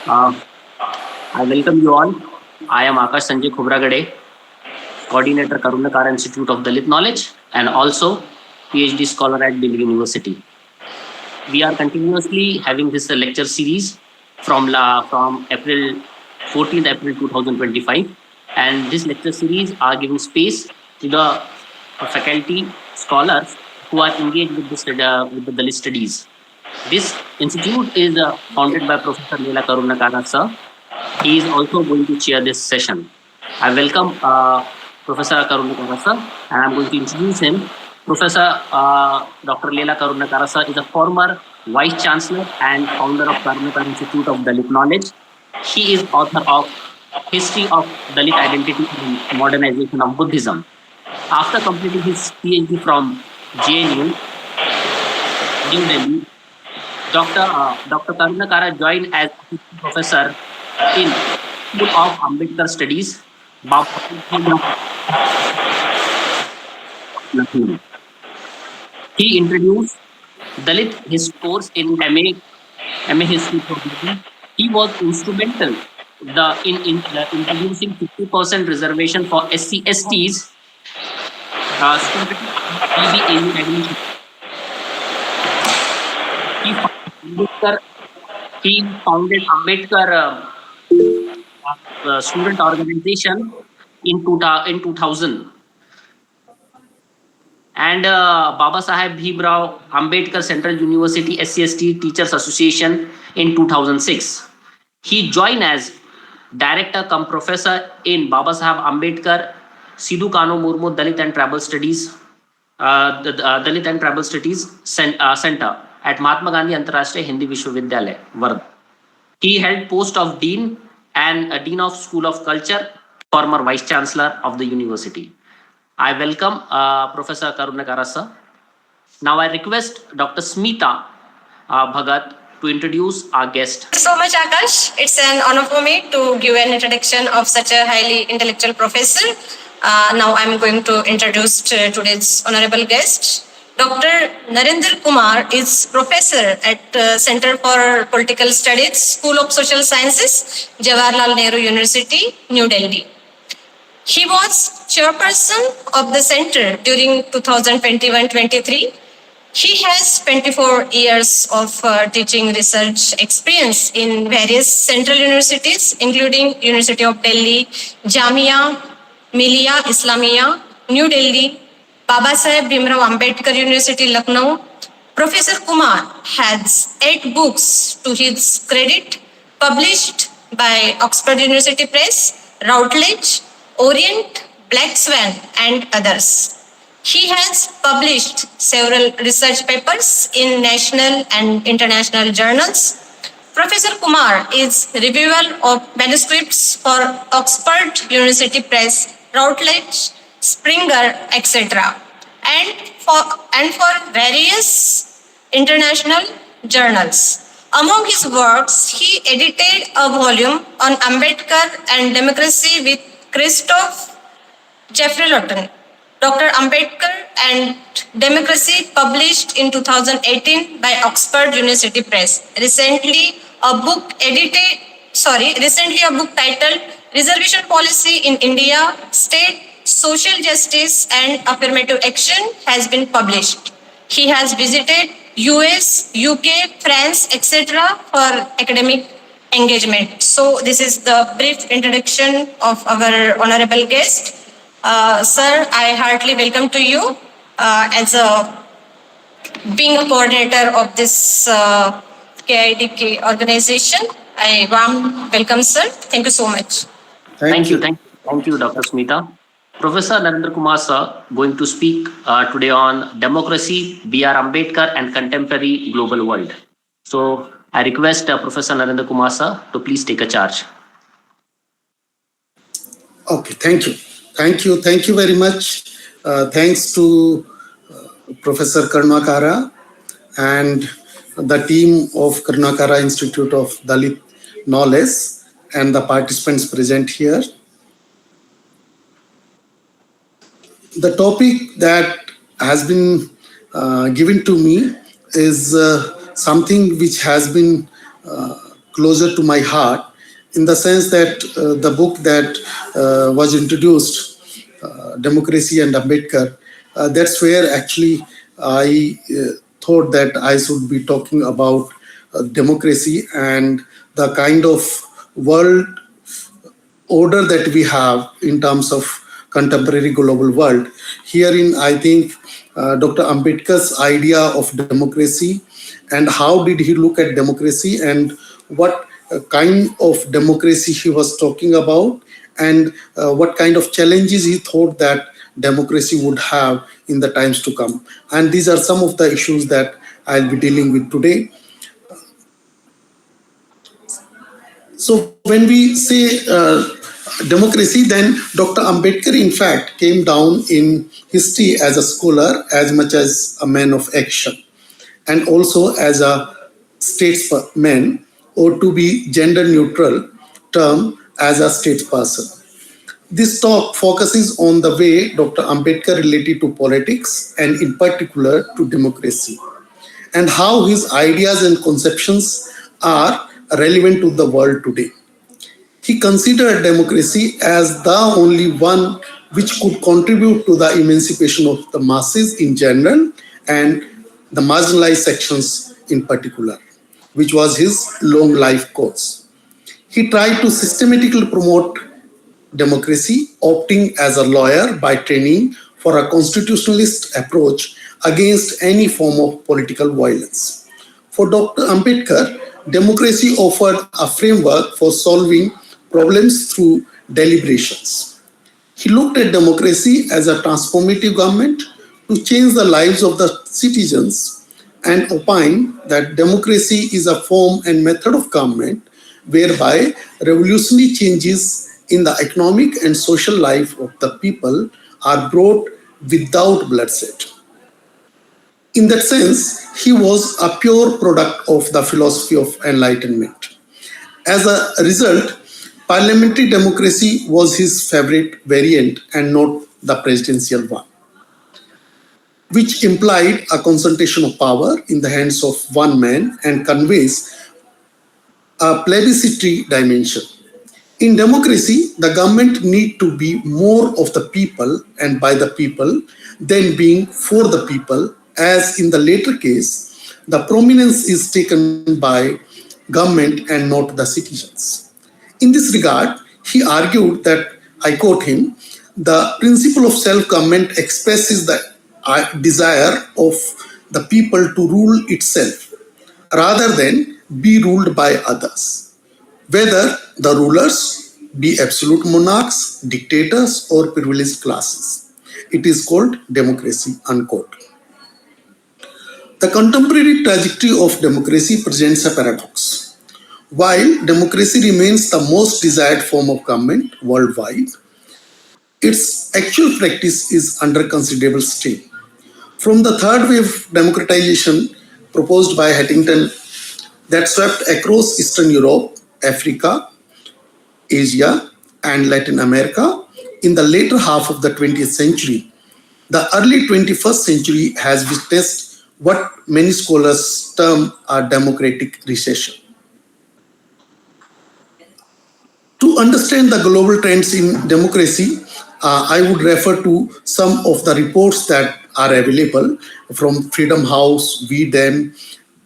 Uh, I welcome you all. I am Akash Sanjay Khobragade, coordinator Karunyakara Institute of Dalit Knowledge and also PhD scholar at Delhi University. We are continuously having this lecture series from April 14th April 2025, and this lecture series are giving space to the faculty scholars who are engaged with the Dalit studies. This institute is founded by Professor Leela Karunyakara sir. He is also going to chair this session. I welcome Professor Karunyakara sir, and I'm going to introduce him. Professor Dr. Leela Karunyakara sir is a former Vice Chancellor and founder of Karunyakara Institute of Dalit Knowledge. He is author of History of Dalit Identity and Modernization of Buddhism. After completing his PhD from JNU, New Delhi, Dr. Karunyakara joined as assistant professor in School of Ambedkar Studies, Lucknow. He introduced Dalit his course in MA History program. He was instrumental in introducing 50% reservation for SC/STs students in admission. He founded Ambedkar student organization in 2000, and Baba Saheb Bhimrao Ambedkar Central University SC/ST Teachers Association in 2006. He joined as director cum professor in Baba Saheb Ambedkar Sidhu Kano Murmu Dalit and Tribal Studies Dalit and Tribal Studies Center at Mahatma Gandhi Antarashtriya Hindi Vishwavidyalaya, Varda. He held post of Dean and Dean of School of Culture, former Vice Chancellor of the University. I welcome Professor Karunyakara sir. Now I request Dr. Smita Bhagat to introduce our guest. Thank you so much, Akash. It's an honor for me to give an introduction of such a highly intellectual professor. Now I'm going to introduce today's honorable guest. Dr. Narender Kumar is professor at Center for Political Studies, School of Social Sciences, Jawaharlal Nehru University, New Delhi. He was chairperson of the center during 2021-23. He has 24 years of teaching research experience in various central universities, including University of Delhi, Jamia Millia Islamia, New Delhi, Baba Saheb Bhimrao Ambedkar University, Lucknow. Professor Kumar has 8 books to his credit, published by Oxford University Press, Routledge, Orient, Black Swan, and others. He has published several research papers in national and international journals. Professor Kumar is reviewer of manuscripts for Oxford University Press, Routledge, Springer, etc., and for various international journals. Among his works, he edited a volume on Ambedkar and democracy with Christoph Jeffrey Lawton. Dr. Ambedkar and Democracy, published in 2018 by Oxford University Press. Recently, a book titled Reservation Policy in India, State, Social Justice and Affirmative Action has been published. He has visited US, UK, France, etc. for academic engagement. So this is the brief introduction of our honorable guest. Sir, I heartily welcome to you as being a coordinator of this KIDK organization. I warm welcome, sir. Thank you so much. Thank you, Dr. Smita. Professor Narender Kumar sir going to speak today on democracy, B.R. Ambedkar and contemporary global world. So I request Professor Narender Kumar sir to please take a charge. Okay, thank you very much. Thanks to Professor Karunyakara and the team of Karunyakara Institute of Dalit Knowledge and the participants present here. The topic that has been given to me is something which has been closer to my heart in the sense that the book that was introduced, Democracy and Ambedkar, that's where actually I thought that I should be talking about democracy and the kind of world order that we have in terms of contemporary global world. Herein, I think Dr. Ambedkar's idea of democracy and how did he look at democracy and what kind of democracy he was talking about and what kind of challenges he thought that democracy would have in the times to come. And these are some of the issues that I'll be dealing with today. So when we say democracy, then Dr. Ambedkar, in fact, came down in history as a scholar as much as a man of action, and also as a statesman, or to be gender neutral term, as a statesperson. This talk focuses on the way Dr. Ambedkar related to politics and, in particular, to democracy, and how his ideas and conceptions are relevant to the world today. He considered democracy as the only one which could contribute to the emancipation of the masses in general and the marginalized sections in particular, which was his long life cause. He tried to systematically promote democracy, opting as a lawyer by training for a constitutionalist approach against any form of political violence. For Dr. Ambedkar, democracy offered a framework for solving problems through deliberations. He looked at democracy as a transformative government to change the lives of the citizens and opined that democracy is a form and method of government whereby revolutionary changes in the economic and social life of the people are brought without bloodshed. In that sense, he was a pure product of the philosophy of enlightenment. As a result, parliamentary democracy was his favorite variant and not the presidential one, which implied a concentration of power in the hands of one man and conveys a plebiscitary dimension. In democracy, the government need to be more of the people and by the people than being for the people, as in the later case, the prominence is taken by government and not the citizens. In this regard, he argued that, I quote him, the principle of self-government expresses the desire of the people to rule itself rather than be ruled by others, whether the rulers be absolute monarchs, dictators, or privileged classes. It is called democracy, unquote. The contemporary trajectory of democracy presents a paradox. While democracy remains the most desired form of government worldwide, its actual practice is under considerable strain. From the third wave of democratization proposed by Huntington that swept across Eastern Europe, Africa, Asia, and Latin America in the later half of the 20th century, the early 21st century has witnessed what many scholars term a democratic recession. To understand the global trends in democracy, I would refer to some of the reports that are available from Freedom House, We Them,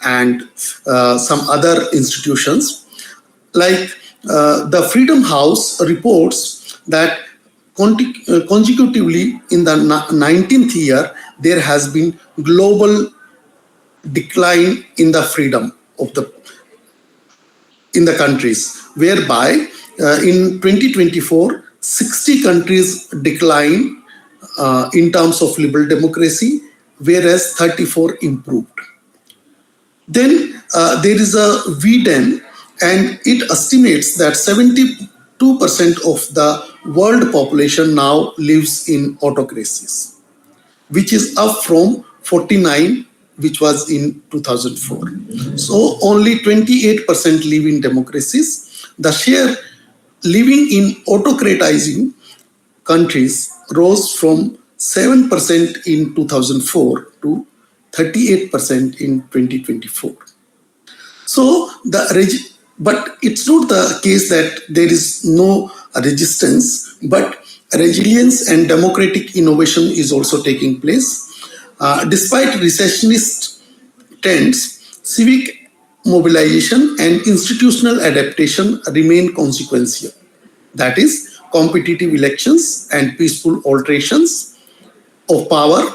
and some other institutions. Like the Freedom House reports that consecutively in the 19th year, there has been global decline in the freedom of in the countries, whereby in 2024, 60 countries decline in terms of liberal democracy, whereas 34 improved. Then there is a VDEN, and it estimates that 72% of the world population now lives in autocracies, which is up from 49, which was in 2004. So only 28% live in democracies. The share living in autocratizing countries rose from 7% in 2004 to 38% in 2024. So But it's not the case that there is no resistance, but resilience and democratic innovation is also taking place. Despite recessionist trends, civic mobilization and institutional adaptation remain consequential. That is, competitive elections and peaceful alterations of power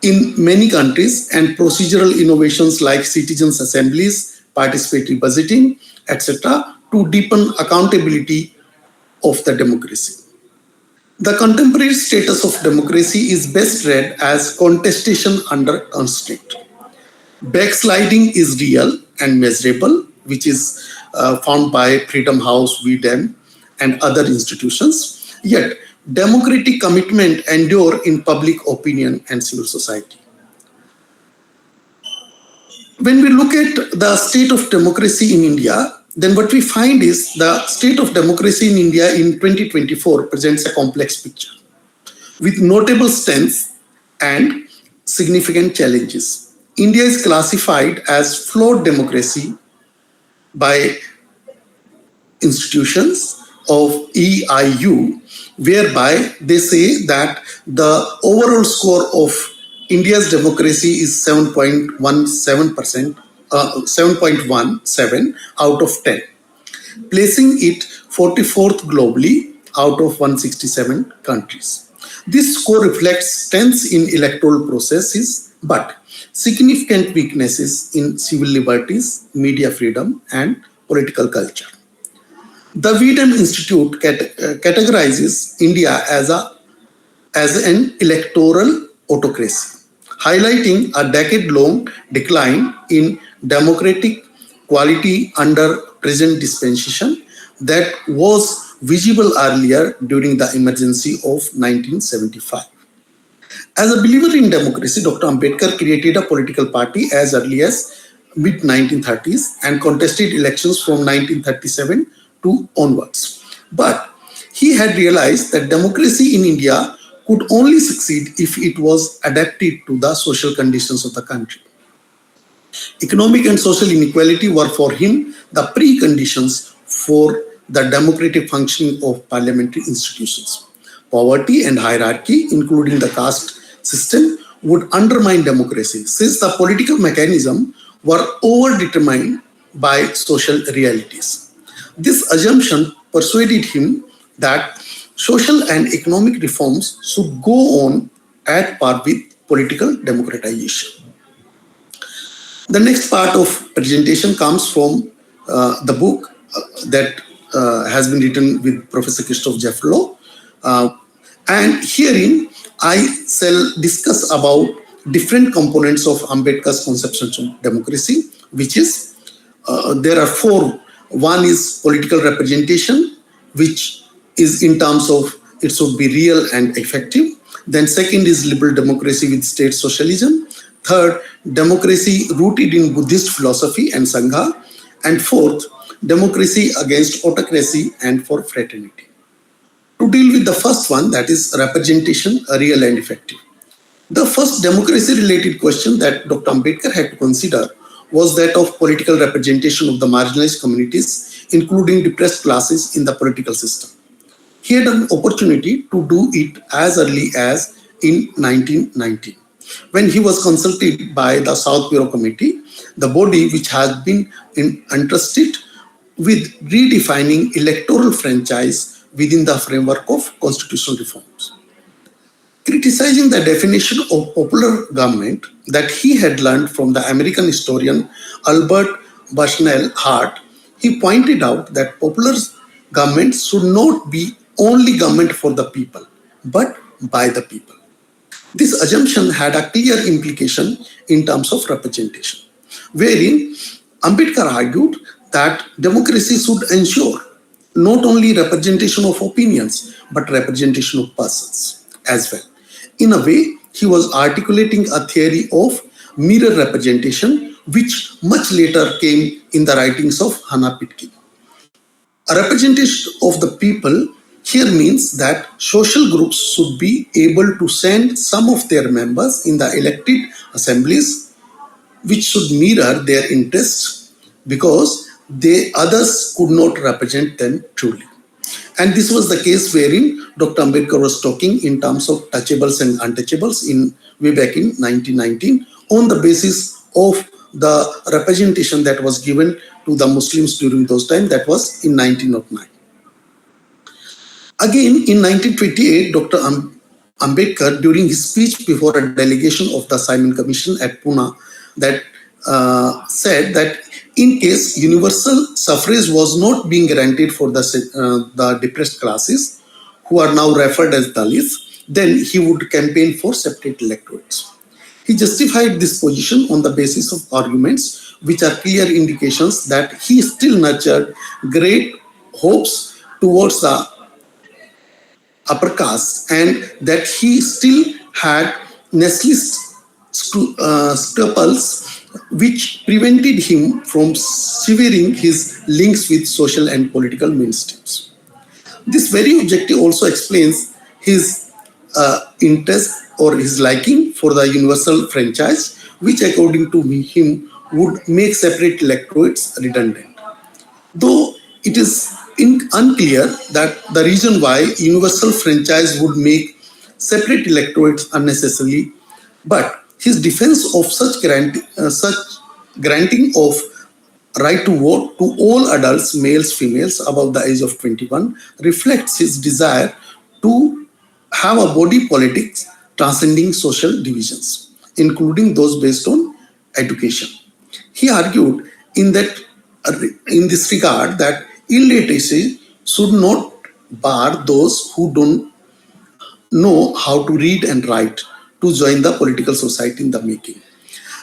in many countries and procedural innovations like citizens' assemblies, participatory budgeting, etc., to deepen accountability of the democracy. The contemporary status of democracy is best read as contestation under constraint. Backsliding is real and measurable, which is found by Freedom House, VDEM, and other institutions. Yet, democratic commitment endure in public opinion and civil society. When we look at the state of democracy in India, then what we find is the state of democracy in India in 2024 presents a complex picture with notable strengths and significant challenges. India is classified as flawed democracy by institutions of EIU, whereby they say that the overall score of India's democracy is 7.17%, 7.17 out of 10, placing it 44th globally out of 167 countries. This score reflects strengths in electoral processes, but significant weaknesses in civil liberties, media freedom, and political culture. The VDEM Institute categorizes India as an electoral autocracy, highlighting a decade-long decline in democratic quality under present dispensation that was visible earlier during the emergency of 1975. As a believer in democracy, Dr. Ambedkar created a political party as early as mid-1930s and contested elections from 1937 to onwards. But he had realized that democracy in India could only succeed if it was adapted to the social conditions of the country. Economic and social inequality were for him the preconditions for the democratic functioning of parliamentary institutions. Poverty and hierarchy, including the caste system, would undermine democracy since the political mechanisms were overdetermined by social realities. This assumption persuaded him that social and economic reforms should go on at par with political democratization. The next part of presentation comes from the book that has been written with Professor Christoph Jefflow. And herein, I shall discuss about different components of Ambedkar's conception of democracy, which is, there are four. One is political representation, which is in terms of it should be real and effective. Then second is liberal democracy with state socialism. Third, democracy rooted in Buddhist philosophy and Sangha. And fourth, democracy against autocracy and for fraternity. To deal with the first one, that is representation, real and effective. The first democracy-related question that Dr. Ambedkar had to consider was that of political representation of the marginalized communities, including depressed classes in the political system. He had an opportunity to do it as early as in 1919, when he was consulted by the South Bureau Committee, the body which has been entrusted with redefining electoral franchise within the framework of constitutional reforms. Criticizing the definition of popular government that he had learned from the American historian Albert Bushnell Hart, he pointed out that popular government should not be only government for the people, but by the people. This assumption had a clear implication in terms of representation, wherein Ambedkar argued that democracy should ensure not only representation of opinions, but representation of persons as well. In a way, he was articulating a theory of mirror representation, which much later came in the writings of Hannah Pitkin. A representation of the people here means that social groups should be able to send some of their members in the elected assemblies, which should mirror their interests, because others could not represent them truly. And this was the case wherein Dr. Ambedkar was talking in terms of touchables and untouchables in way back in 1919 on the basis of the representation that was given to the Muslims during those times, that was in 1909. Again, in 1928, Dr. Ambedkar, during his speech before a delegation of the Simon Commission at Pune, that said that in case universal suffrage was not being granted for the depressed classes, who are now referred as Dalits, then he would campaign for separate electorates. He justified this position on the basis of arguments which are clear indications that he still nurtured great hopes towards the upper caste, and that he still had nestless scruples which prevented him from severing his links with social and political mainstreams. This very objective also explains his interest or his liking for the universal franchise, which according to him would make separate electorates redundant. Though it is unclear that the reason why universal franchise would make separate electorates unnecessary, but his defense of such granting of right to vote to all adults, males, females above the age of 21, reflects his desire to have a body politics transcending social divisions, including those based on education. He argued in this regard that illiteracy should not bar those who don't know how to read and write to join the political society in the making.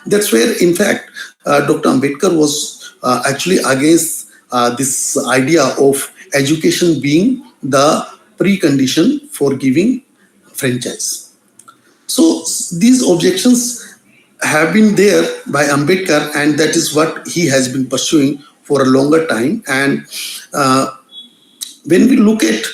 That's where, in fact, Dr. Ambedkar was actually against this idea of education being the precondition for giving franchise. So these objections have been there by Ambedkar, and that is what he has been pursuing for a longer time. And when we look at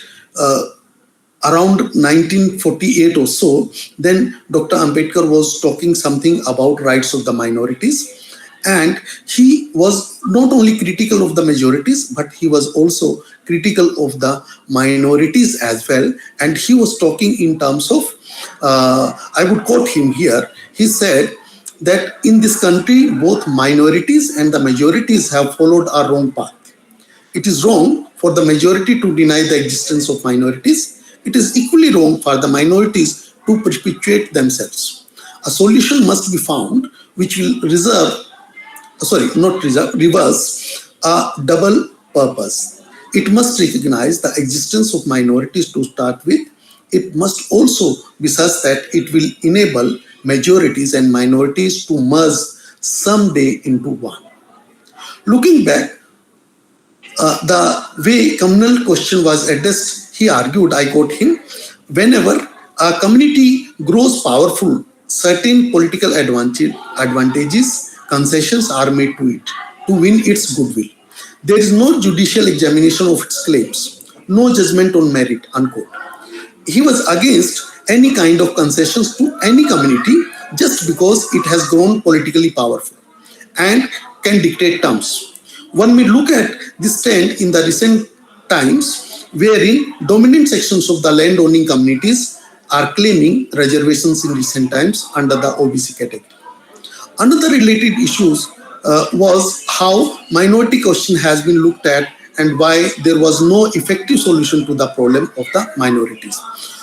around 1948 or so, then Dr. Ambedkar was talking something about rights of the minorities. And he was not only critical of the majorities, but he was also critical of the minorities as well. And he was talking in terms of, I would quote him here, he said that in this country, both minorities and the majorities have followed a wrong path. It is wrong for the majority to deny the existence of minorities. It is equally wrong for the minorities to perpetuate themselves. A solution must be found which will reverse a double purpose. It must recognize the existence of minorities to start with. It must also be such that it will enable majorities and minorities to merge someday into one. Looking back, the way communal question was addressed, he argued, I quote him, whenever a community grows powerful, certain political advantages, concessions are made to it to win its goodwill. There is no judicial examination of its claims, no judgment on merit, unquote. He was against any kind of concessions to any community just because it has grown politically powerful and can dictate terms. One may look at this trend in the recent times wherein dominant sections of the land-owning communities are claiming reservations in recent times under the OBC category. Another related issues was how minority question has been looked at and why there was no effective solution to the problem of the minorities.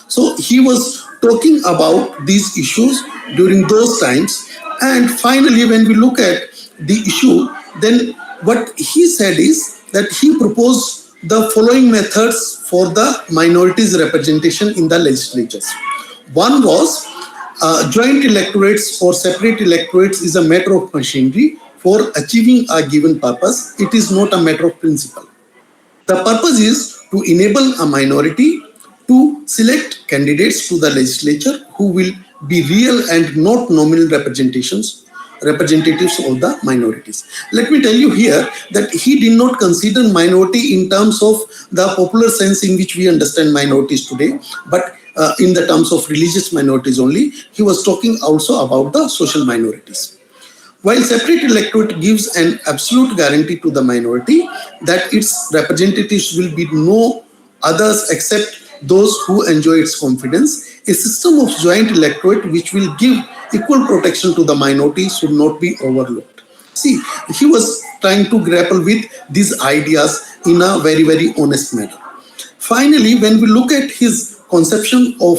So he was talking about these issues during those times. And finally, when we look at the issue, then what he said is that he proposed the following methods for the minorities representation in the legislatures. One was joint electorates or separate electorates is a matter of machinery for achieving a given purpose. It is not a matter of principle. The purpose is to enable a minority to select candidates to the legislature who will be real and not nominal representatives of the minorities. Let me tell you here that he did not consider minority in terms of the popular sense in which we understand minorities today, but in the terms of religious minorities only. He was talking also about the social minorities. While separate electorate gives an absolute guarantee to the minority that its representatives will be no others except those who enjoy its confidence, a system of joint electorate which will give equal protection to the minority should not be overlooked. See, he was trying to grapple with these ideas in a very, very honest manner. Finally, when we look at his conception of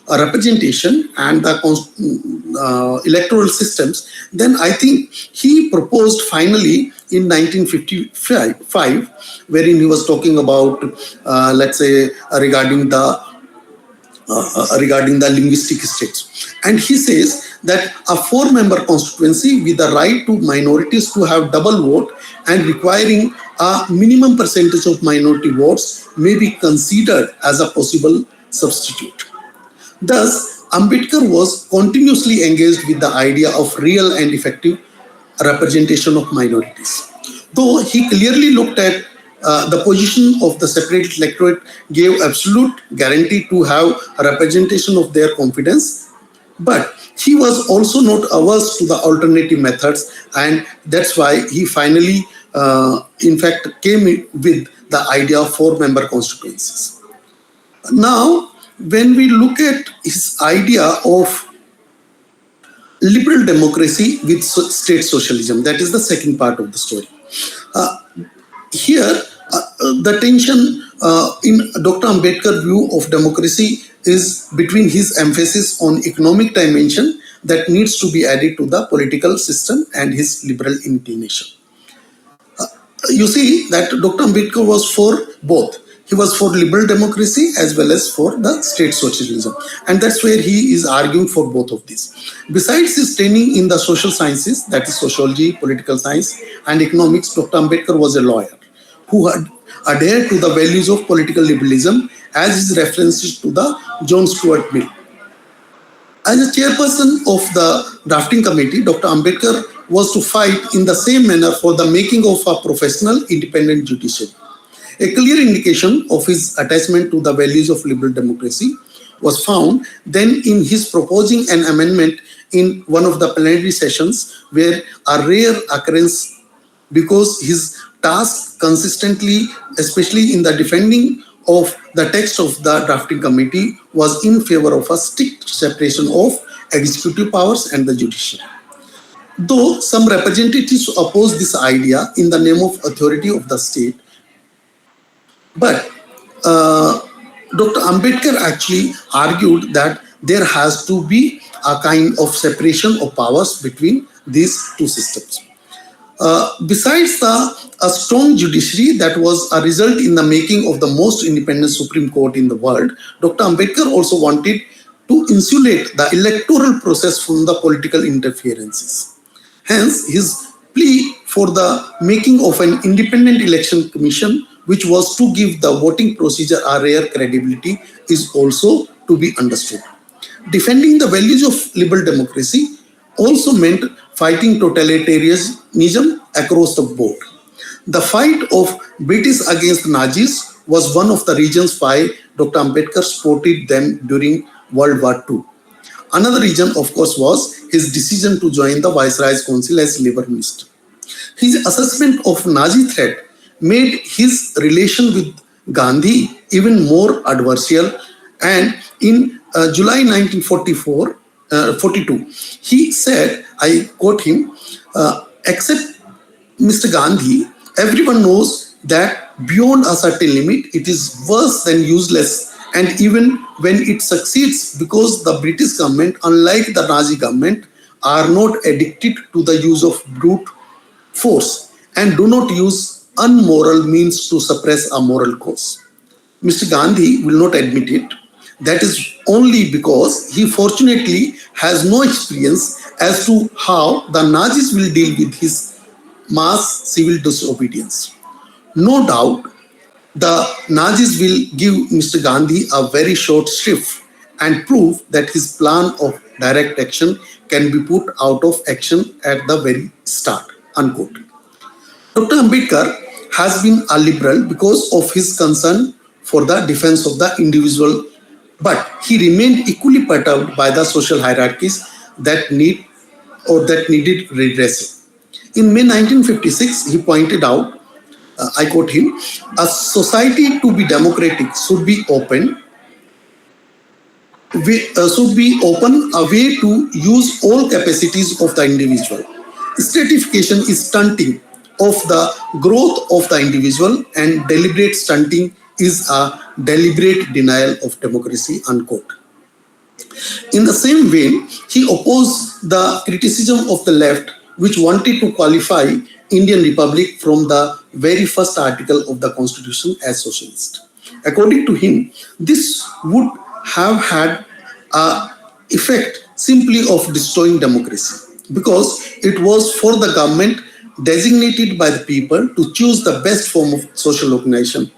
representation and the electoral systems, then I think he proposed finally in 1955, wherein he was talking about, let's say, regarding the linguistic states. And he says that a four-member constituency with the right to minorities to have double vote and requiring a minimum percentage of minority votes may be considered as a possible substitute. Thus, Ambedkar was continuously engaged with the idea of real and effective representation of minorities. Though he clearly looked at the position of the separate electorate gave absolute guarantee to have a representation of their confidence, but he was also not averse to the alternative methods, and that's why he finally, in fact, came with the idea of four-member constituencies. Now, when we look at his idea of liberal democracy with state socialism, that is the second part of the story. Here, the tension in Dr. Ambedkar's view of democracy is between his emphasis on economic dimension that needs to be added to the political system and his liberal inclination. You see that Dr. Ambedkar was for both. He was for liberal democracy as well as for the state socialism. And that's where he is arguing for both of these. Besides his training in the social sciences, that is sociology, political science, and economics, Dr. Ambedkar was a lawyer who had adhered to the values of political liberalism as his references to the John Stuart Mill. As a chairperson of the drafting committee, Dr. Ambedkar was to fight in the same manner for the making of a professional, independent judiciary. A clear indication of his attachment to the values of liberal democracy was found then in his proposing an amendment in one of the plenary sessions, where a rare occurrence because his task consistently, especially in the defending of the text of the drafting committee, was in favor of a strict separation of executive powers and the judiciary. Though some representatives opposed this idea in the name of authority of the state, but Dr. Ambedkar actually argued that there has to be a kind of separation of powers between these two systems. Besides a strong judiciary that was a result in the making of the most independent Supreme Court in the world, Dr. Ambedkar also wanted to insulate the electoral process from the political interferences. Hence, his plea for the making of an independent election commission, which was to give the voting procedure a rare credibility, is also to be understood. Defending the values of liberal democracy also meant fighting totalitarianism across the board. The fight of British against Nazis was one of the reasons why Dr. Ambedkar supported them during World War II. Another reason, of course, was his decision to join the Viceroy's Council as Labour Minister. His assessment of Nazi threat made his relation with Gandhi even more adversarial, and in July 1942, he said, I quote him, except Mr. Gandhi, everyone knows that beyond a certain limit, it is worse than useless, and even when it succeeds, because the British government, unlike the Nazi government, are not addicted to the use of brute force and do not use unmoral means to suppress a moral cause. Mr. Gandhi will not admit it. That is only because he fortunately has no experience as to how the Nazis will deal with his mass civil disobedience. No doubt, the Nazis will give Mr. Gandhi a very short shrift and prove that his plan of direct action can be put out of action at the very start. Unquote. Dr. Ambedkar has been a liberal because of his concern for the defense of the individual, but he remained equally perturbed by the social hierarchies that need or that needed redressal. In May 1956, he pointed out, I quote him, a society to be democratic should be open, should be open a way to use all capacities of the individual. Stratification is stunting of the growth of the individual, and deliberate stunting is a deliberate denial of democracy, unquote. In the same vein, he opposed the criticism of the left, which wanted to qualify Indian Republic from the very first article of the Constitution as socialist. According to him, this would have had a effect simply of destroying democracy, because it was for the government designated by the people to choose the best form of social organization.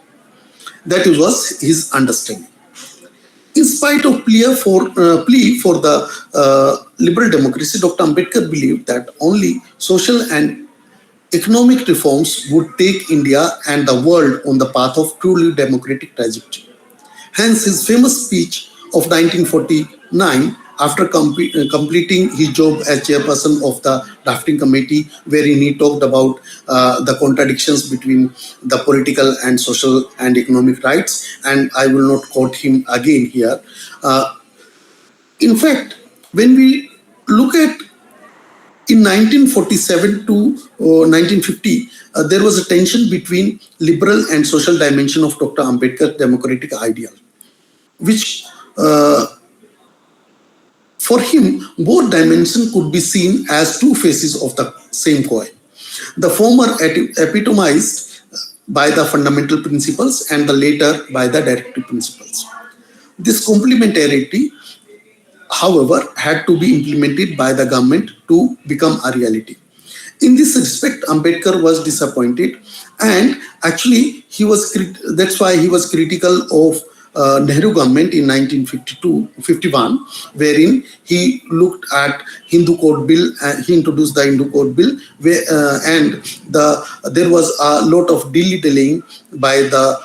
That was his understanding. In spite of plea for the liberal democracy, Dr. Ambedkar believed that only social and economic reforms would take India and the world on the path of truly democratic trajectory. Hence, his famous speech of 1949, after completing his job as chairperson of the drafting committee, wherein he talked about the contradictions between the political and social and economic rights, and I will not quote him again here. In fact, when we look at in 1947 to 1950, there was a tension between liberal and social dimension of Dr. Ambedkar's democratic ideal, which for him, both dimensions could be seen as two faces of the same coin. The former epitomized by the fundamental principles, and the later by the directive principles. This complementarity, however, had to be implemented by the government to become a reality. In this respect, Ambedkar was disappointed, and actually that's why he was critical of Nehru government in 1952-51, wherein he looked at Hindu Code Bill. He introduced the Hindu Code Bill, and there was a lot of dilly-dallying by the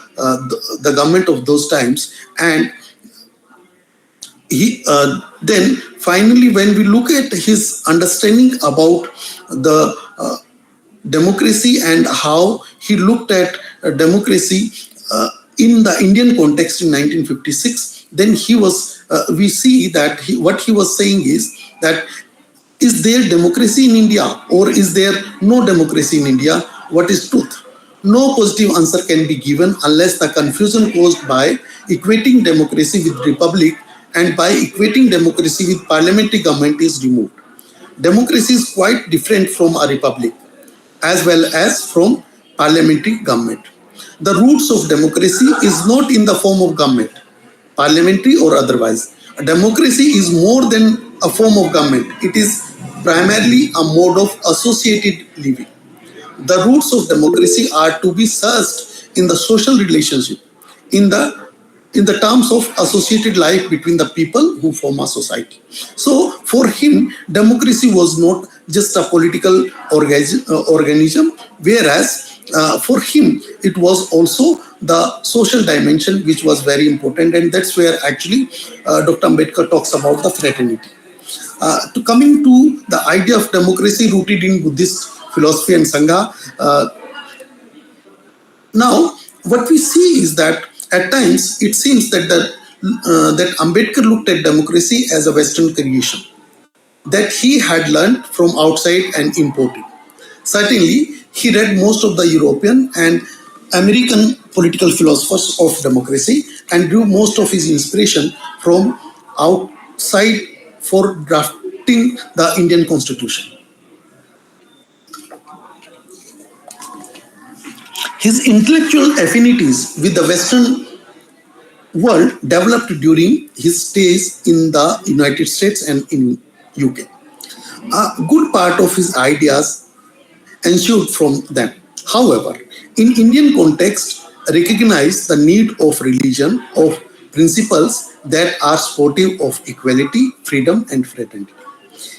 government of those times, and he then finally, when we look at his understanding about the democracy and how he looked at democracy in the Indian context in 1956, then we see that what he was saying is that, is there democracy in India or is there no democracy in India? What is truth? No positive answer can be given unless the confusion caused by equating democracy with republic and by equating democracy with parliamentary government is removed. Democracy is quite different from a republic as well as from parliamentary government. The roots of democracy is not in the form of government, parliamentary or otherwise. A democracy is more than a form of government. It is primarily a mode of associated living. The roots of democracy are to be searched in the social relationship, in the terms of associated life between the people who form a society. So for him, democracy was not just a political organism, whereas for him, it was also the social dimension which was very important, and that's where actually Dr. Ambedkar talks about the fraternity. Coming to the idea of democracy rooted in Buddhist philosophy and Sangha, now what we see is that at times it seems that that Ambedkar looked at democracy as a Western creation that he had learned from outside and imported. Certainly, he read most of the European and American political philosophers of democracy and drew most of his inspiration from outside for drafting the Indian Constitution. His intellectual affinities with the Western world developed during his stays in the United States and in UK. A good part of his ideas ensued from them. However, in Indian context, recognize the need of religion, of principles that are supportive of equality, freedom, and fraternity.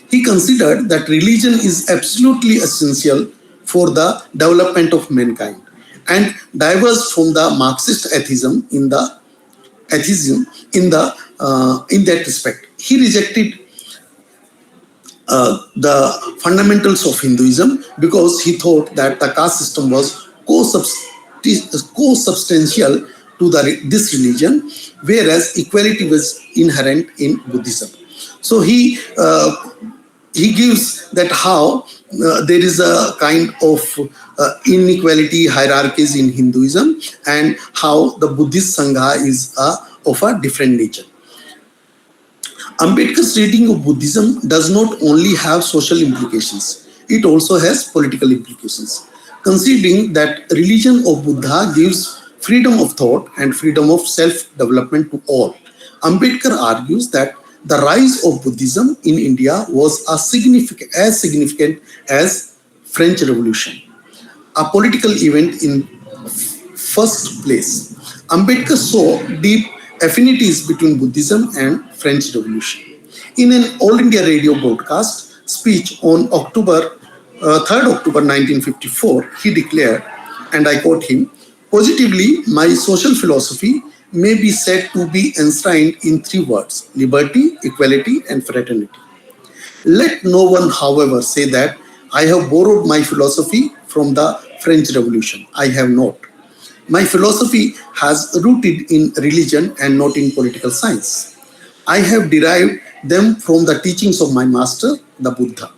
He considered that religion is absolutely essential for the development of mankind and diverged from the Marxist atheism in that respect. He rejected the fundamentals of Hinduism, because he thought that the caste system was co-substantial to this religion, whereas equality was inherent in Buddhism. So he gives that how there is a kind of inequality hierarchies in Hinduism, and how the Buddhist Sangha is of a different nature. Ambedkar's reading of Buddhism does not only have social implications, it also has political implications. Considering that religion of Buddha gives freedom of thought and freedom of self-development to all, Ambedkar argues that the rise of Buddhism in India was as significant as French Revolution, a political event in first place. Ambedkar saw deep affinities between Buddhism and French Revolution. In an All India Radio broadcast speech on 3rd October 1954, he declared, and I quote him, "Positively, my social philosophy may be said to be enshrined in three words: liberty, equality, and fraternity. Let no one, however, say that I have borrowed my philosophy from the French Revolution. I have not. My philosophy has rooted in religion and not in political science. I have derived them from the teachings of my master, the Buddha.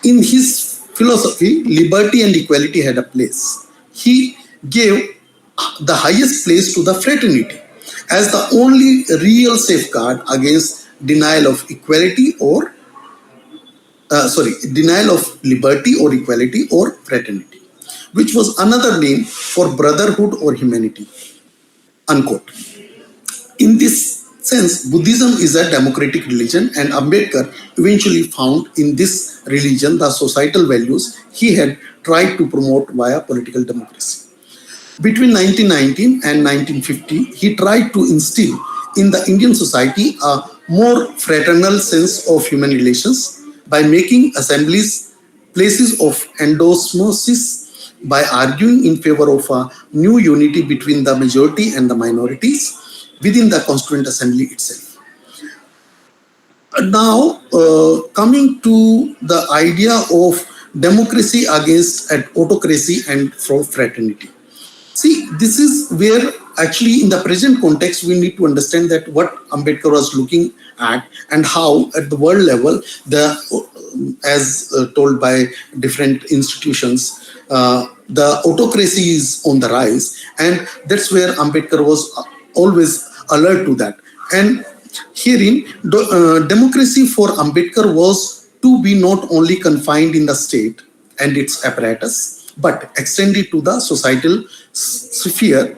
In his philosophy, liberty and equality had a place. He gave the highest place to the fraternity as the only real safeguard against denial of denial of liberty or equality or fraternity, which was another name for brotherhood or humanity." Unquote. In this sense, Buddhism is a democratic religion, and Ambedkar eventually found in this religion the societal values he had tried to promote via political democracy. Between 1919 and 1950, he tried to instill in the Indian society a more fraternal sense of human relations by making assemblies places of endosmosis, by arguing in favor of a new unity between the majority and the minorities within the Constituent Assembly itself. Now, coming to the idea of democracy against autocracy and fraternity. See, this is where actually in the present context we need to understand that what Ambedkar was looking at, and how at the world level, as told by different institutions, the autocracy is on the rise, and that's where Ambedkar was always alert to that. And herein, democracy for Ambedkar was to be not only confined in the state and its apparatus, but extended to the societal sphere,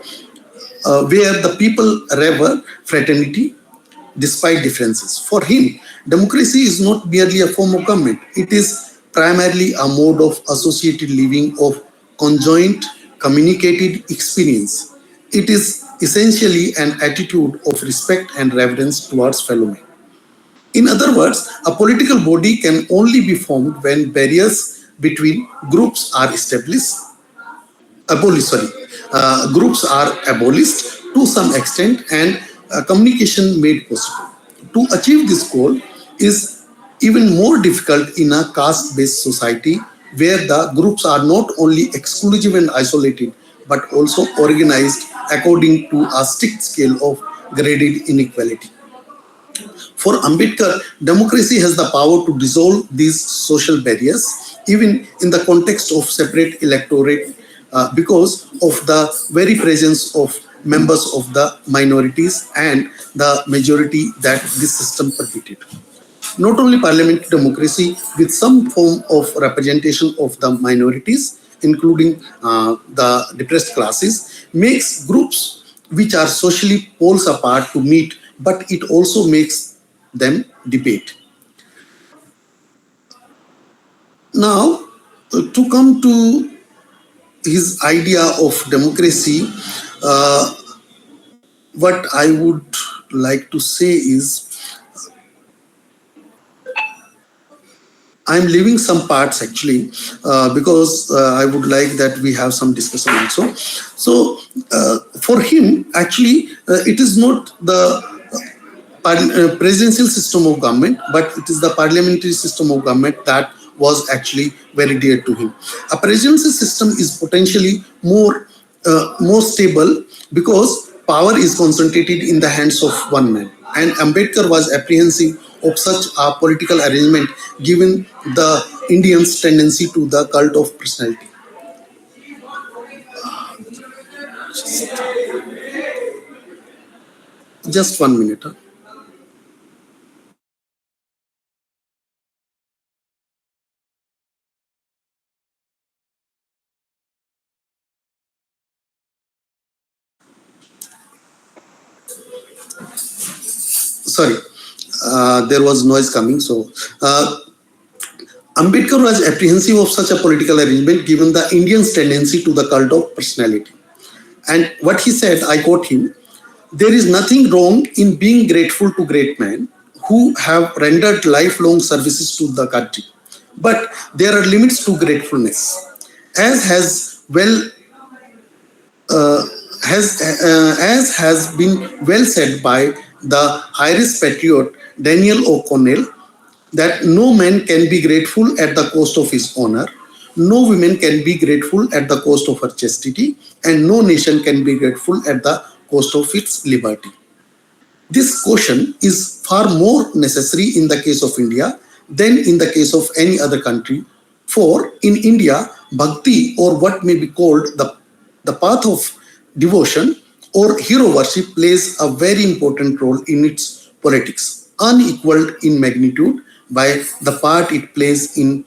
where the people revere fraternity despite differences. For him, democracy is not merely a form of government, it is primarily a mode of associated living, of conjoint communicated experience. It is essentially an attitude of respect and reverence towards fellow men. In other words, a political body can only be formed when barriers between groups are groups are abolished to some extent, and communication made possible. To achieve this goal is even more difficult in a caste-based society, where the groups are not only exclusive and isolated, but also organized according to a strict scale of graded inequality. For Ambedkar, democracy has the power to dissolve these social barriers, even in the context of separate electorate, because of the very presence of members of the minorities and the majority that this system permitted. Not only parliamentary democracy with some form of representation of the minorities, including the depressed classes, makes groups which are socially poles apart to meet, but it also makes them debate. Now, to come to his idea of democracy, what I would like to say is, I'm leaving some parts actually, because I would like that we have some discussion also. So for him, actually, it is not the presidential system of government, but it is the parliamentary system of government that was actually very dear to him. A presidential system is potentially more stable because power is concentrated in the hands of one man. And Ambedkar was apprehensive of such a political arrangement given the Indians' tendency to the cult of personality. Just 1 minute. Huh? Sorry, there was noise coming. So, Ambedkar was apprehensive of such a political arrangement given the Indians' tendency to the cult of personality. And what he said, I quote him, there is nothing wrong in being grateful to great men who have rendered lifelong services to the country. But there are limits to gratefulness. As has well as has been well said by the Irish patriot Daniel O'Connell, that no man can be grateful at the cost of his honor, no woman can be grateful at the cost of her chastity, and no nation can be grateful at the cost of its liberty. This caution is far more necessary in the case of India than in the case of any other country. For in India, bhakti, or what may be called the path of devotion or hero worship, plays a very important role in its politics, unequaled in magnitude by the part it plays in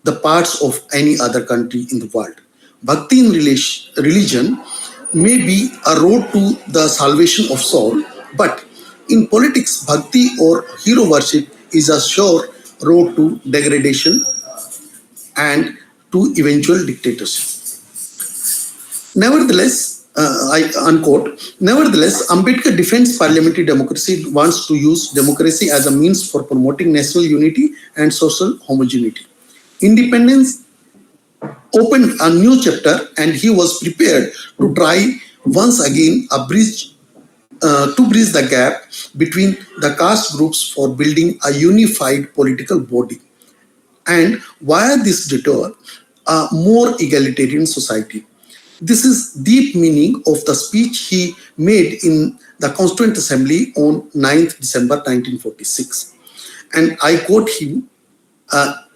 the parts of any other country in the world. Bhakti in religion may be a road to the salvation of soul, but in politics, bhakti or hero worship is a sure road to degradation and to eventual dictatorship. Nevertheless, I unquote, nevertheless, Ambedkar defends parliamentary democracy, wants to use democracy as a means for promoting national unity and social homogeneity. Independence opened a new chapter, and he was prepared to try once again to bridge the gap between the caste groups for building a unified political body, and via this detour, a more egalitarian society. This is deep meaning of the speech he made in the Constituent Assembly on 9th December 1946. And I quote him,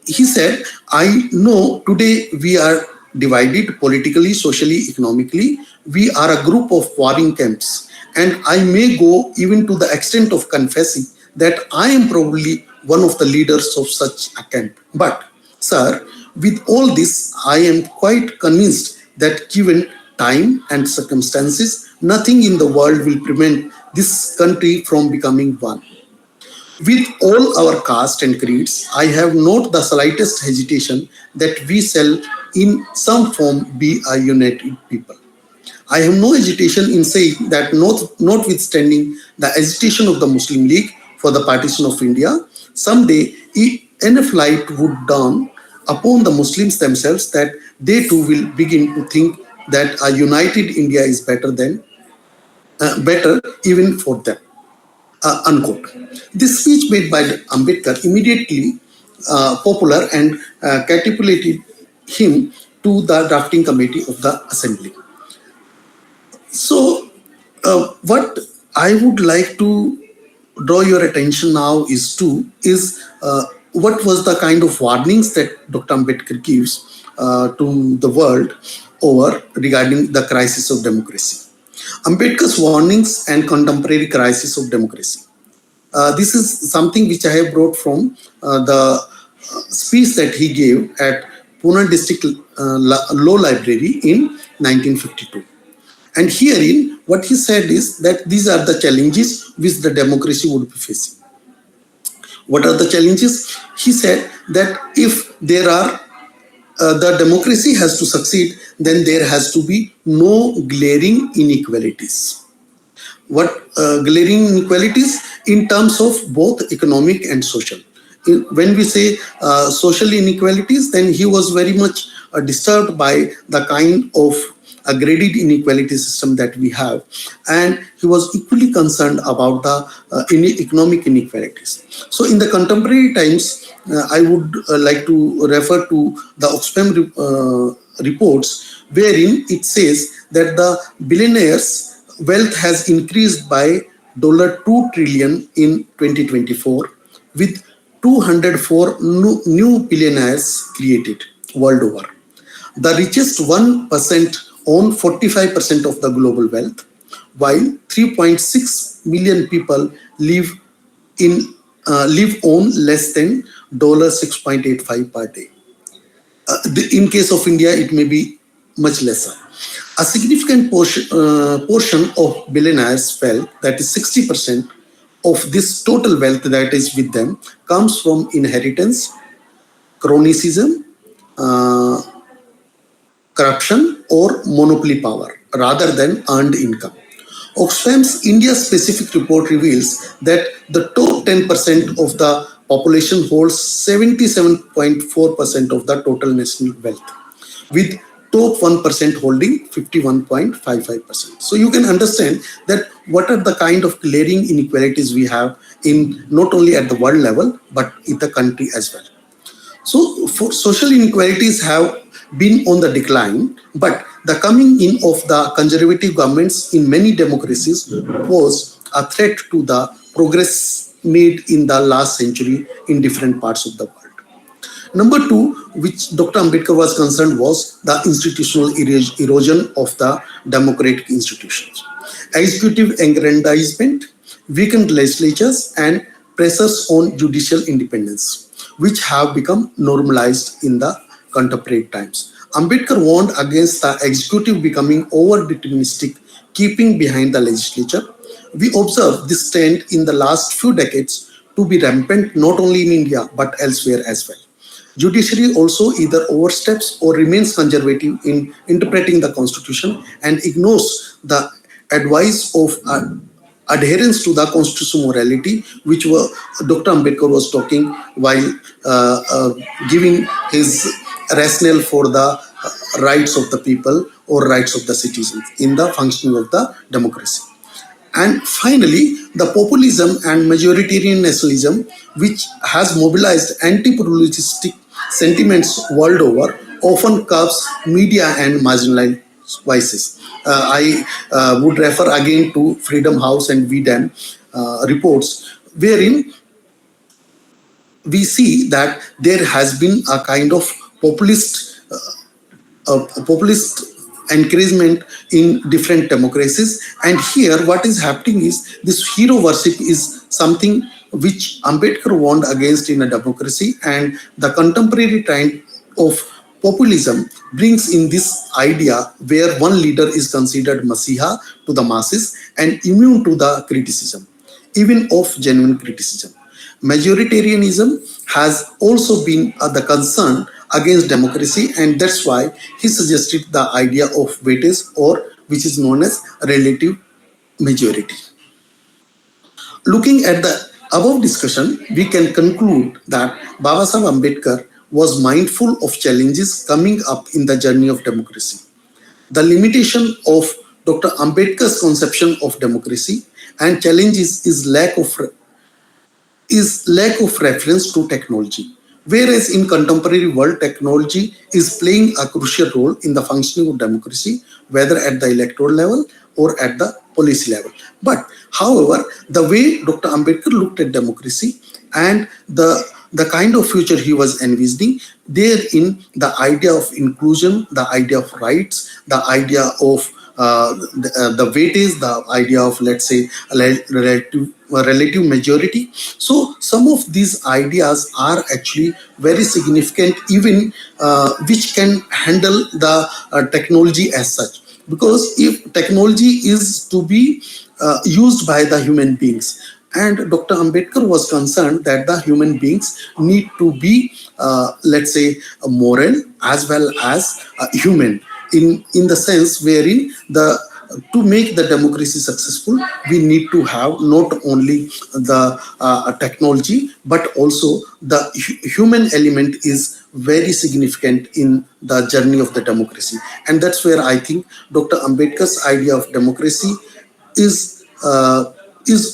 he said, I know today we are divided politically, socially, economically. We are a group of warring camps. And I may go even to the extent of confessing that I am probably one of the leaders of such a camp. But, sir, with all this, I am quite convinced that given time and circumstances, nothing in the world will prevent this country from becoming one. With all our caste and creeds, I have not the slightest hesitation that we shall in some form be a united people. I have no hesitation in saying that notwithstanding the agitation of the Muslim League for the partition of India, someday enough light would dawn upon the Muslims themselves that they too will begin to think that a united India is better even for them. Unquote. This speech made by Ambedkar immediately popular and catapulted him to the drafting committee of the assembly. So, what I would like to draw your attention now is what was the kind of warnings that Dr. Ambedkar gives to the world over regarding the crisis of democracy. Ambedkar's warnings and contemporary crisis of democracy. This is something which I have brought from the speech that he gave at Pune District Law Library in 1952. And herein, what he said is that these are the challenges which the democracy would be facing. What are the challenges? He said that if there are the democracy has to succeed, then there has to be no glaring inequalities. What glaring inequalities in terms of both economic and social. When we say social inequalities, then he was very much disturbed by the kind of graded inequality system that we have, and he was equally concerned about the economic inequalities. So in the contemporary times, I would like to refer to the Oxfam reports, wherein it says that the billionaires' wealth has increased by $2 trillion in 2024, with 204 new billionaires created world over. The richest 1% own 45% of the global wealth, while 3.6 million people live in live on less than $6.85 per day. In case of India, it may be much lesser. A significant portion of billionaires' wealth, that is 60% of this total wealth that is with them, comes from inheritance, cronyism, uh, corruption, or monopoly power rather than earned income. Oxfam's India specific report reveals that the top 10% of the population holds 77.4% of the total national wealth, with top 1% holding 51.55%. So you can understand that what are the kind of glaring inequalities we have in not only at the world level but in the country as well. So for social inequalities have been on the decline, but the coming in of the conservative governments in many democracies was a threat to the progress made in the last century in different parts of the world. Number two, which Dr. Ambedkar was concerned, was the institutional erosion of the democratic institutions. Executive aggrandizement, weakened legislatures, and pressures on judicial independence, which have become normalized in the contemporary times. Ambedkar warned against the executive becoming over-deterministic, keeping behind the legislature. We observe this trend in the last few decades to be rampant not only in India but elsewhere as well. Judiciary also either oversteps or remains conservative in interpreting the constitution and ignores the advice of adherence to the constitutional morality, which Dr. Ambedkar was talking while giving his rationale for the rights of the people or rights of the citizens in the functioning of the democracy. And finally, the populism and majoritarian nationalism, which has mobilized anti-pluralistic sentiments world over, often curbs media and marginalized voices. I would refer again to Freedom House and VDAM reports, wherein we see that there has been a kind of populist encouragement in different democracies. And here what is happening is this hero worship is something which Ambedkar warned against in a democracy, and the contemporary trend of populism brings in this idea where one leader is considered masiha to the masses and immune to the criticism, even of genuine criticism. Majoritarianism has also been the concern against democracy, and that's why he suggested the idea of weightage, or which is known as relative majority. Looking at the above discussion, we can conclude that Babasaheb Ambedkar was mindful of challenges coming up in the journey of democracy. The limitation of Dr. Ambedkar's conception of democracy and challenges is lack of reference to technology. Whereas in contemporary world, technology is playing a crucial role in the functioning of democracy, whether at the electoral level or at the policy level. But however, the way Dr. Ambedkar looked at democracy and the kind of future he was envisioning, therein the idea of inclusion, the idea of rights, the idea of the weightage, the idea of, let's say, relative majority. So some of these ideas are actually very significant, even which can handle the technology as such. Because if technology is to be used by the human beings, and Dr. Ambedkar was concerned that the human beings need to be, let's say, moral as well as human, in the sense wherein to make the democracy successful, we need to have not only the technology, but also the human element is very significant in the journey of the democracy. And that's where I think Dr. Ambedkar's idea of democracy is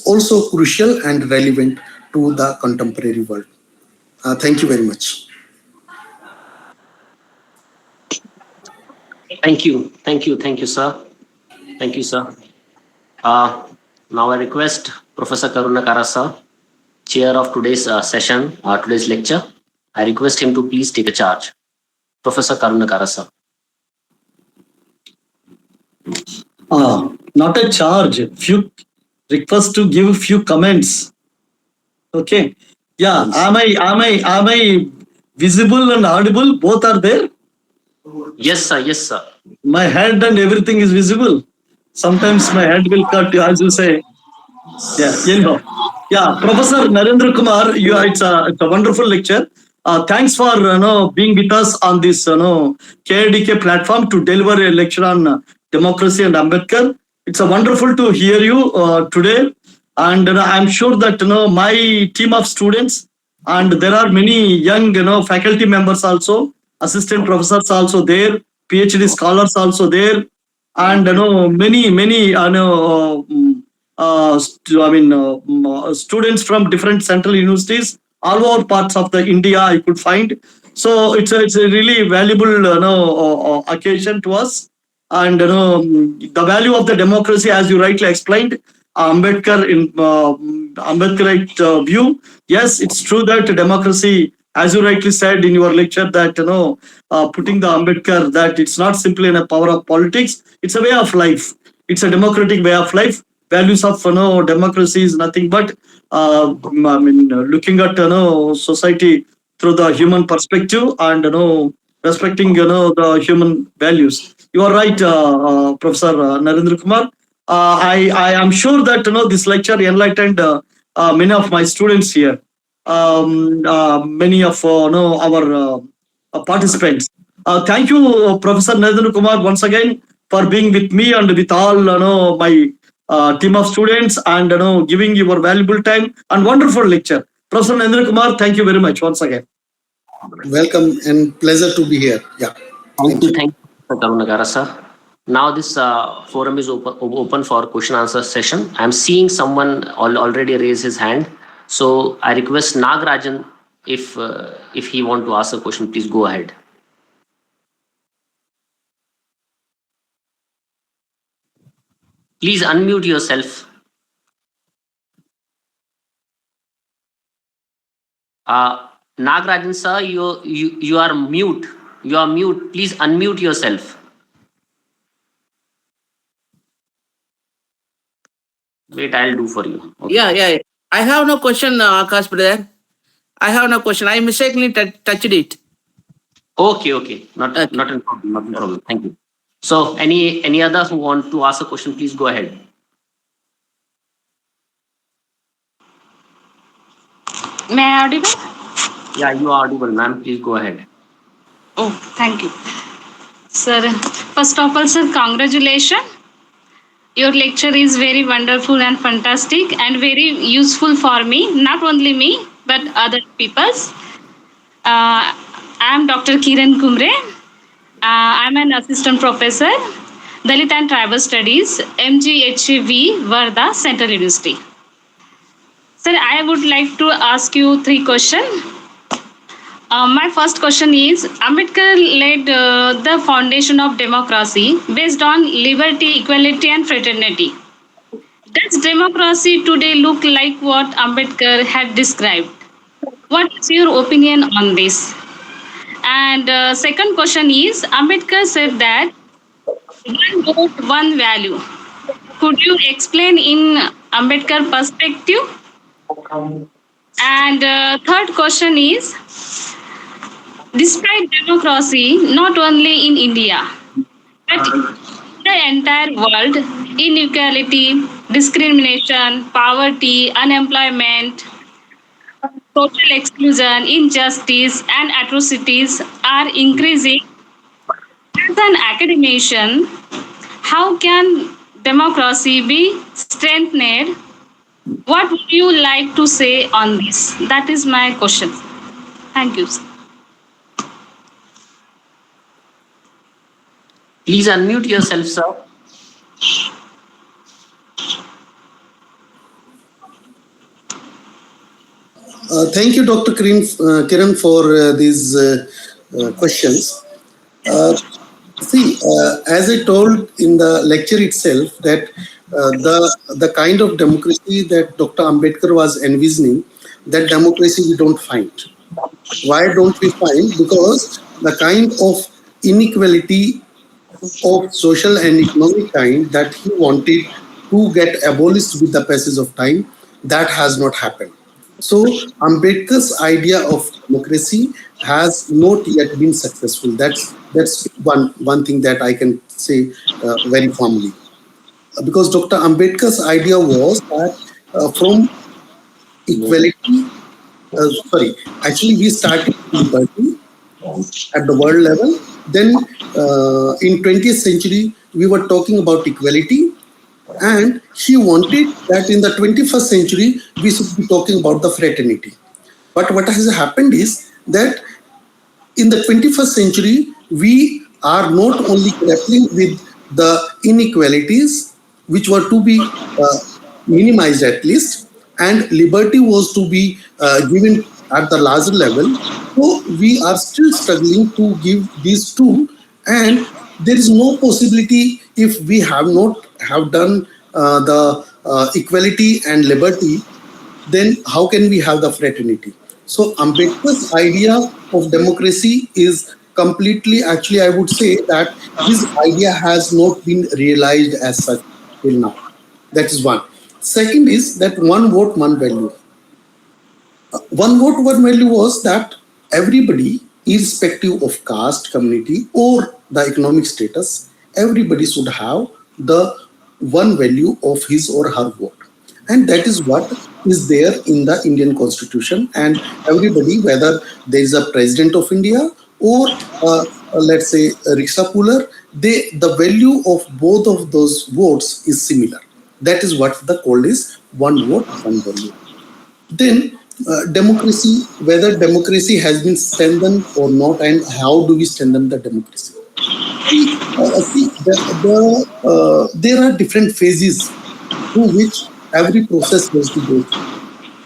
also crucial and relevant to the contemporary world. Thank you very much. Thank you. Thank you. Thank you, sir. Thank you, sir. Uh, Now I request Professor Karunyakara, sir, chair of today's session, today's lecture. I request him to please take a charge. Professor Karunyakara, sir. Not a charge. Few request to give few comments. Okay. Yeah. Am I visible and audible? Both are there. Yes, sir. Yes, sir. My head and everything is visible. Sometimes my head will cut, as you say. Yeah. Anyhow. Yeah. Professor Narender Kumar, it's a wonderful lecture. Thanks for being with us on this KIDK platform to deliver a lecture on democracy and Ambedkar. It's a wonderful to hear you today, and I'm sure that my team of students, and there are many young faculty members also, assistant professors also there, PhD scholars also there, and many students from different central universities all over parts of the India I could find. So it's a really valuable occasion to us, and the value of the democracy, as you rightly explained, Ambedkar in Ambedkarite view. Yes, it's true that democracy, as you rightly said in your lecture, that putting the Ambedkar, that it's not simply a power of politics, it's a way of life. It's a democratic way of life. Values of democracy is nothing but looking at society through the human perspective, and respecting the human values. You are right, Professor Narender Kumar. I am sure that this lecture enlightened many of my students here, many of our participants. Thank you, Professor Narendra Kumar, once again for being with me and with all my team of students, and giving your valuable time and wonderful lecture. Professor Narendra Kumar, thank you very much once again. Welcome and pleasure to be here. Yeah. Thank you, Professor Karunyakara, sir. Now this forum is open for question answer session. I'm seeing someone already raise his hand. So I request Nagrajan, if he want to ask a question, please go ahead. Please unmute yourself. Nagrajan sir, you are mute. You are mute. Please unmute yourself. Wait, I'll do for you. Okay. Yeah. I have no question, Akash brother. I have no question. I mistakenly touched it. Okay. Not a problem. Thank you. So any others who want to ask a question, please go ahead. May I audible? Yeah, you are audible, ma'am. Please go ahead. Oh, thank you. Sir, first of all, sir, congratulations. Your lecture is very wonderful and fantastic and very useful for me, not only me, but other peoples. I am Dr. Kiran Kumre. I'm an assistant professor, Dalit and Tribal Studies, MGHV, Varda, Central University. Sir, I would like to ask you 3 questions. My first question is, Ambedkar laid the foundation of democracy based on liberty, equality, and fraternity. Does democracy today look like what Ambedkar had described? What is your opinion on this? And second question is, Ambedkar said that one vote, one value. Could you explain in Ambedkar perspective? And third question is, despite democracy, not only in India, but in the entire world, inequality, discrimination, poverty, unemployment, social exclusion, injustice, and atrocities are increasing. As an academician, how can democracy be strengthened? What would you like to say on this? That is my question. Thank you. Sir. Please unmute yourself, sir. Thank you, Dr. Kiran, for these questions. As I told in the lecture itself, that the kind of democracy that Dr. Ambedkar was envisioning, that democracy we don't find. Why don't we find? Because the kind of inequality of social and economic kind that he wanted to get abolished with the passage of time, that has not happened. So Ambedkar's idea of democracy has not yet been successful. That's one thing that I can say very firmly. Because Dr. Ambedkar's idea was that from equality, actually we started with liberty at the world level. Then in 20th century, we were talking about equality, and he wanted that in the 21st century, we should be talking about the fraternity. But what has happened is that in the 21st century, we are not only grappling with the inequalities, which were to be minimized at least, and liberty was to be given at the larger level. So we are still struggling to give these two, and there is no possibility if we have not have done the equality and liberty, then how can we have the fraternity? So Ambedkar's idea of democracy is completely, actually, I would say that his idea has not been realized as such till now. That is one. Second is that one vote, one value. One vote, one value was that everybody, irrespective of caste, community, or the economic status, everybody should have the one value of his or her vote. And that is what is there in the Indian Constitution. And everybody, whether there is a president of India or let's say a rickshaw puller, the value of both of those votes is similar. That is what the call is, one vote, one value. Then democracy, whether democracy has been strengthened or not, and how do we strengthen the democracy? There are different phases through which every process has to go through.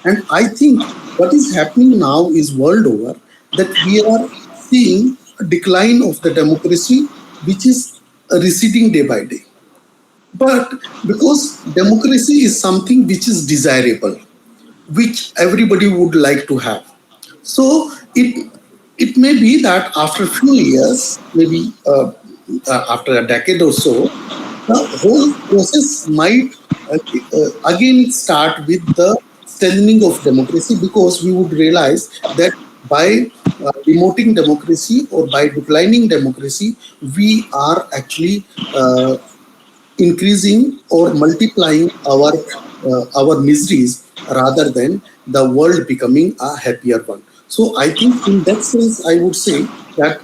And I think what is happening now is world over that we are seeing a decline of the democracy, which is receding day by day. But because democracy is something which is desirable, which everybody would like to have. So it may be that after a few years, maybe after a decade or so, the whole process might again start with the strengthening of democracy, because we would realize that by demoting democracy or by declining democracy, we are actually increasing or multiplying our miseries rather than the world becoming a happier one. So I think in that sense, I would say that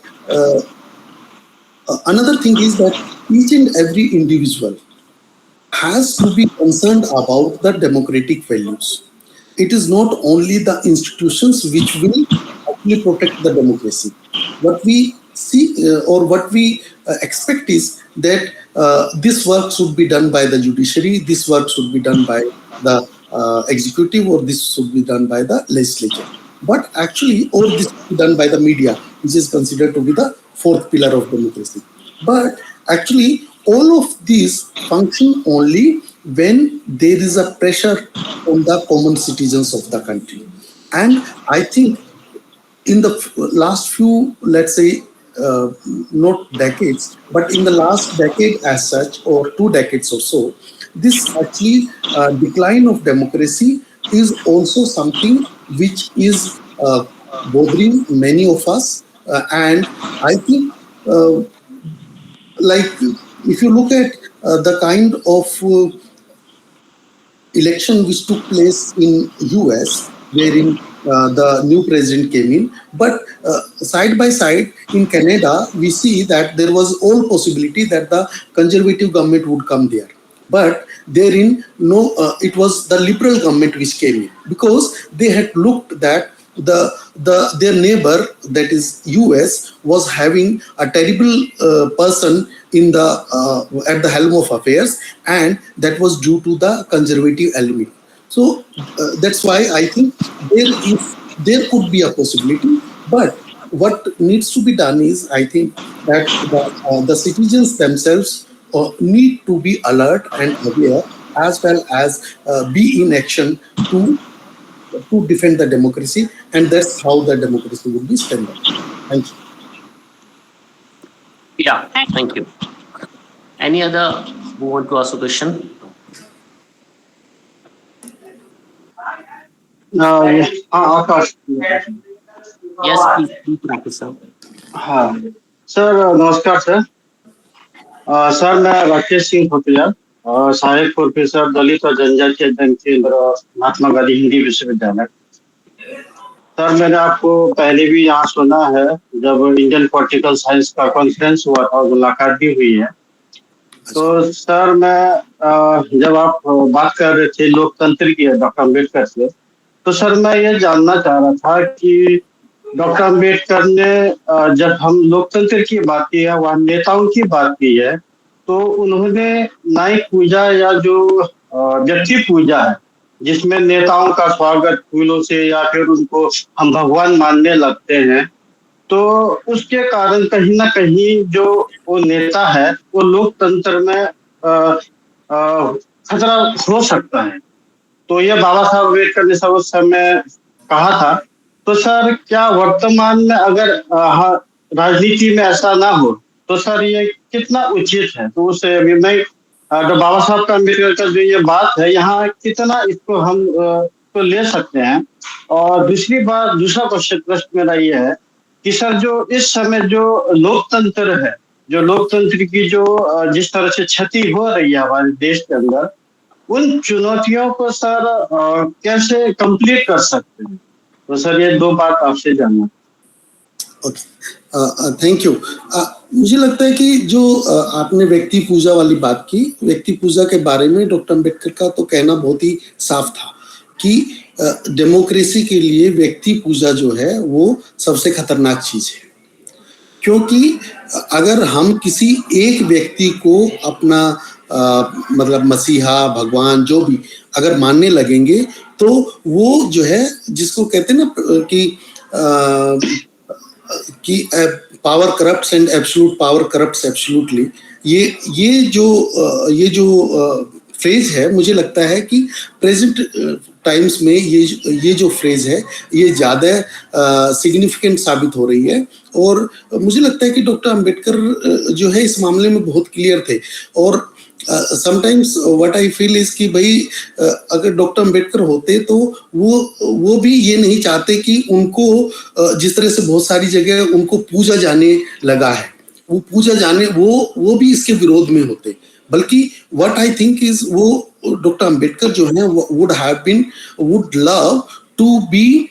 another thing is that each and every individual has to be concerned about the democratic values. It is not only the institutions which will actually protect the democracy. What we see or what we expect is that this work should be done by the judiciary, this work should be done by the executive, or this should be done by the legislature. But actually, or this should be done by the media, which is considered to be the fourth pillar of democracy. But actually, all of these function only when there is a pressure on the common citizens of the country. And I think in the last few, let's say, not decades, but in the last decade as such, or 2 decades or so, this actually decline of democracy is also something which is bothering many of us. And I think, like, if you look at the kind of election which took place in US, wherein the new president came in, but side by side in Canada, we see that there was all possibility that the conservative government would come there. but therein it was the liberal government which came in, because they had looked that their neighbor, that is US, was having a terrible person at the helm of affairs, and that was due to the conservative element. So that's why I think there could be a possibility, but what needs to be done is, I think, that the citizens themselves need to be alert and aware, as well as be in action to defend the democracy, and that's how the democracy will be strengthened. Thank you. Yeah, thank you. Any other who want to ask a question? Akash Yes, please practice, sir. हाँ sir नमस्कार sir sir मैं राकेश सिंह खोटिया सहायक professor दलित और जनजातीय अध्ययन केंद्र महात्मा गांधी हिंदी विश्वविद्यालय। Sir मैंने आपको पहले भी यहाँ सुना है जब इंडियन पॉलिटिकल साइंस का कॉन्फ्रेंस हुआ था, मुलाकात भी हुई है। तो सर मैं जब आप बात कर रहे थे लोकतंत्र की डॉक्टर अम्बेडकर से, तो सर मैं ये जानना चाह रहा था कि डॉक्टर अम्बेडकर ने जब हम लोकतंत्र की बात की है, वह नेताओं की बात की है, तो उन्होंने नायक पूजा या जो व्यक्ति पूजा है, जिसमें नेताओं का स्वागत फूलों से या फिर उनको हम भगवान मानने लगते हैं, तो उसके कारण कहीं ना कहीं जो वो नेता है वो लोकतंत्र में खतरा हो सकता है। तो ये बाबा साहब अम्बेडकर ने सब उस समय कहा था। तो सर क्या वर्तमान में अगर राजनीति में ऐसा ना हो तो सर ये कितना उचित है? तो उसे अभी मैं जो बाबा साहब का अम्बेडकर का जो ये बात है, यहाँ कितना इसको हम तो ले सकते हैं? और दूसरा प्रश्न मेरा ये है कि सर जो इस समय जो लोकतंत्र है, जो लोकतंत्र की जो जिस तरह से क्षति हो रही है हमारे देश के अंदर, उन चुनौतियों को सर कैसे कंप्लीट कर सकते हैं? तो सर ये दो बात आपसे जानना। Okay, thank you. मुझे लगता है कि जो आपने व्यक्ति पूजा वाली बात की, व्यक्ति पूजा के बारे में डॉक्टर अम्बेडकर का तो कहना बहुत ही साफ था कि डेमोक्रेसी के लिए व्यक्ति पूजा जो है वो सबसे खतरनाक चीज है, क्योंकि अगर हम किसी एक व्यक्ति को अपना मतलब मसीहा, भगवान, जो भी अगर मानने लगेंगे, तो वो जो है जिसको कहते हैं ना कि power corrupts and absolute power corrupts absolutely, ये जो फ्रेज है, मुझे लगता है कि प्रेजेंट टाइम्स में ये जो फ्रेज है ये ज़्यादा सिग्निफिकेंट साबित हो रही है। और मुझे लगता है कि डॉक्टर अम्बेडकर जो है इस मामले में बहुत क्लियर थे। और sometimes what I feel is कि भाई अगर डॉक्टर अम्बेडकर होते तो वो भी ये नहीं चाहते कि उनको जिस तरह से बहुत सारी जगह उनको पूजा जाने लगा है, वो पूजा जाने वो भी इसके विरोध में होते, बल्कि व्हाट आई थिंक इज वो डॉक्टर अम्बेडकर जो है would love to be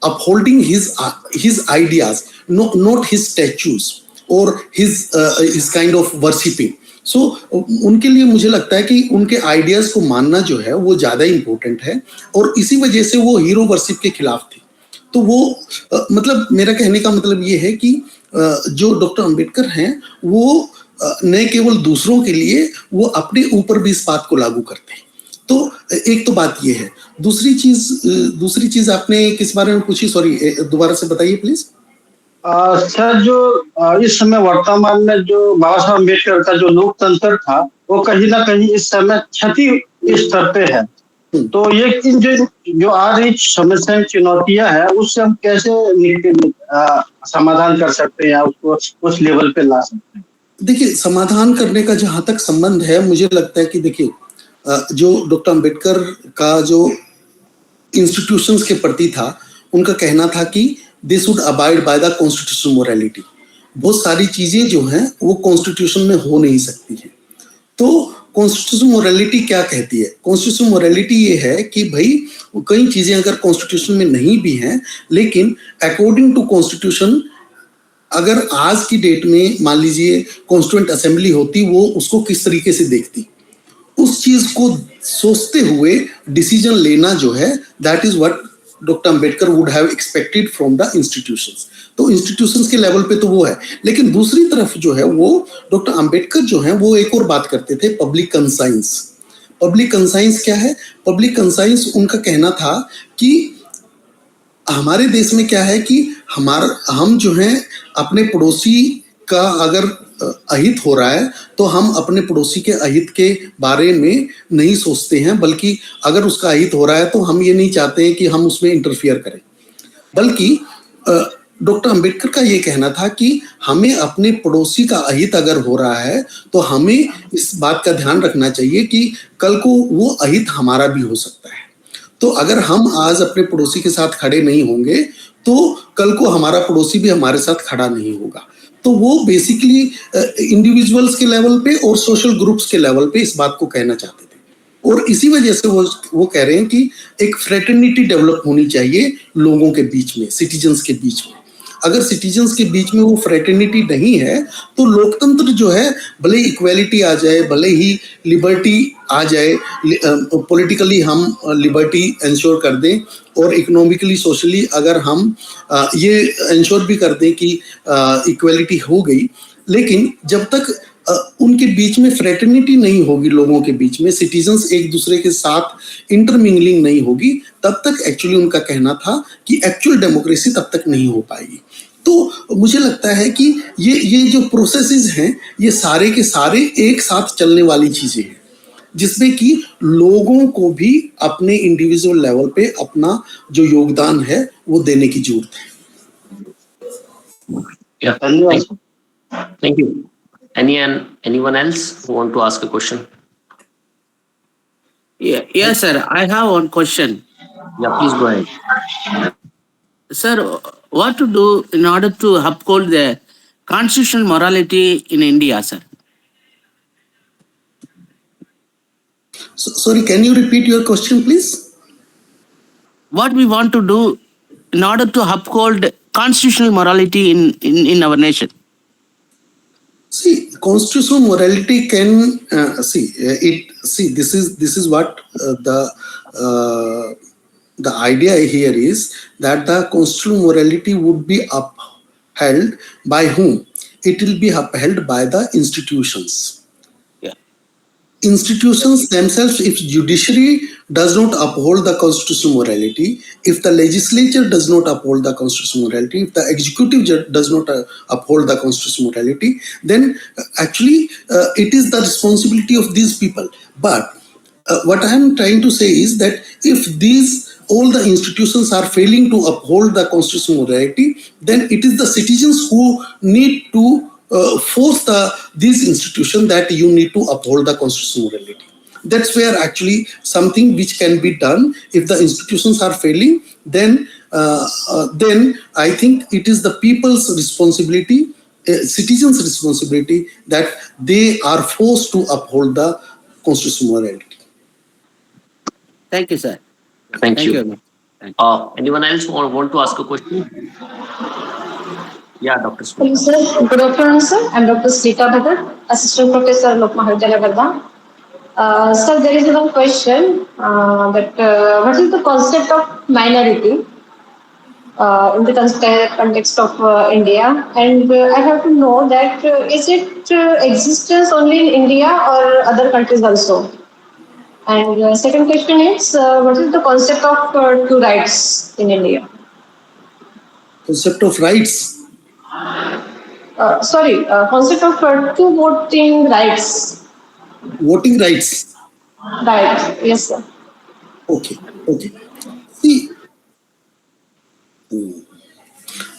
upholding his ideas, not his statues or his kind of worshipping. So उनके लिए मुझे लगता है कि उनके आइडियाज को मानना जो है वो ज्यादा इम्पोर्टेंट है, और इसी वजह से वो हीरो वर्शिप के खिलाफ थे। तो वो मतलब मेरा कहने का मतलब ये है कि जो डॉक्टर अम्बेडकर हैं वो न केवल दूसरों के लिए, वो अपने ऊपर भी इस बात को लागू करते हैं। तो एक तो बात ये है। दूसरी चीज आपने किस बारे में पूछी? सॉरी, दोबारा से बताइए प्लीज। सर जो इस समय वर्तमान में जो बाबा साहब अम्बेडकर का जो लोकतंत्र था वो कहीं ना कहीं इस समय क्षति स्तर पे है, तो ये जो आ रही समस्याएं, चुनौतियां हैं, उससे हम कैसे समाधान कर सकते हैं, उसको उस लेवल पे ला सकते हैं? देखिए, समाधान करने का जहां तक संबंध है, मुझे लगता है कि देखिए जो डॉक्टर अम्बेडकर का जो इंस्टीट्यूशंस के प्रति था, उनका कहना था कि they should abide by the constitutional morality. बहुत सारी चीजें जो हैं वो कॉन्स्टिट्यूशन में हो नहीं सकती हैं। तो कॉन्स्टिट्यूशनल मोरालिटी क्या कहती है? कॉन्स्टिट्यूशनल मोरालिटी ये है कि भाई कई चीजें अगर कॉन्स्टिट्यूशन में नहीं भी हैं, लेकिन अकॉर्डिंग टू कॉन्स्टिट्यूशन अगर आज की डेट में मान लीजिए कॉन्स्टिट्यूएंट असेंबली होती, वो उसको किस तरीके से देखती, उस चीज को सोचते हुए डिसीजन लेना जो है, that is what doctor Ambedkar would have expected from the institutions. तो इंस्टीट्यूशंस के लेवल पे तो वो है, लेकिन दूसरी तरफ जो है वो डॉक्टर अंबेडकर जो है वो एक और बात करते थे, पब्लिक कंसाइंस। पब्लिक कंसाइंस क्या है? पब्लिक कंसाइंस उनका कहना था कि हमारे देश में क्या है कि हम जो है अपने पड़ोसी का अगर अहित हो रहा है तो हम अपने पड़ोसी के अहित के बारे में नहीं सोचते हैं, बल्कि अगर उसका अहित हो रहा है तो हम ये नहीं चाहते हैं कि हम उसमें इंटरफियर करें। बल्कि डॉक्टर अंबेडकर का ये कहना था कि हमें अपने पड़ोसी का अहित अगर हो रहा है तो हमें इस बात का ध्यान रखना चाहिए कि कल को वो अहित हमारा भी हो सकता है। तो अगर हम आज अपने पड़ोसी के साथ खड़े नहीं होंगे तो कल को हमारा पड़ोसी भी हमारे साथ खड़ा नहीं होगा। तो वो बेसिकली इंडिविजुअल्स के लेवल पे और सोशल ग्रुप्स के लेवल पे इस बात को कहना चाहते थे, और इसी वजह से वो कह रहे हैं कि एक फ्रेटर्निटी डेवलप होनी चाहिए लोगों के बीच में, सिटीजन्स के बीच में। अगर सिटीजन्स के बीच में वो फ्रेटर्निटी नहीं है तो लोकतंत्र जो है, भले इक्वालिटी आ जाए, भले ही लिबर्टी आ जाए, पॉलिटिकली हम लिबर्टी इंश्योर कर दें और इकोनॉमिकली सोशली अगर हम ये इंश्योर भी कर दें कि इक्वालिटी हो गई, लेकिन जब तक उनके बीच में फ्रेटर्निटी नहीं होगी, लोगों के बीच में सिटीजन्स एक दूसरे के साथ इंटरमिंगलिंग नहीं होगी, तब तक एक्चुअली उनका कहना था कि एक्चुअल डेमोक्रेसी तब तक नहीं हो पाएगी। तो मुझे लगता है कि ये जो प्रोसेसेस हैं ये सारे के सारे एक साथ चलने वाली चीजें हैं, जिसमें कि लोगों को भी अपने इंडिविजुअल लेवल पे अपना जो योगदान है वो देने की जरूरत है। धन्यवाद। Thank you. Anyone else who want to ask a question? Yeah, yes, sir. I have one question. Yeah, please go ahead. Sir, what to do in order to uphold the constitutional morality in India, sir? Sorry, can you repeat your question, please? What we want to do in order to uphold constitutional morality in our nation? See, constitutional morality can this is what the idea here is, that the constitutional morality would be upheld by whom? It will be upheld by the institutions. Institutions themselves, if judiciary does not uphold the constitutional morality, if the legislature does not uphold the constitutional morality, if the executive does not uphold the constitutional morality, then actually it is the responsibility of these people. But what I am trying to say is that if all the institutions are failing to uphold the constitutional morality, then it is the citizens who need to force these institutions that you need to uphold the constitutional morality. That's where actually something which can be done. If the institutions are failing, then I think it is the people's responsibility, citizens' responsibility, that they are forced to uphold the constitutional morality. Thank you, sir. Thank you. very much. Anyone else want to ask a question? Yeah, Dr. Smita. Hello, sir. Good afternoon, sir. I'm Dr. Smita, Assistant Professor, Lok Mahavidyalaya, Varda. Sir, there is one question that what is the concept of minority in the context of India? And I have to know that is it existence only in India or other countries also? And second question is, what is the concept of two rights in India? Concept of rights? Concept of two voting rights. Voting rights? Right, yes, sir. Okay. See,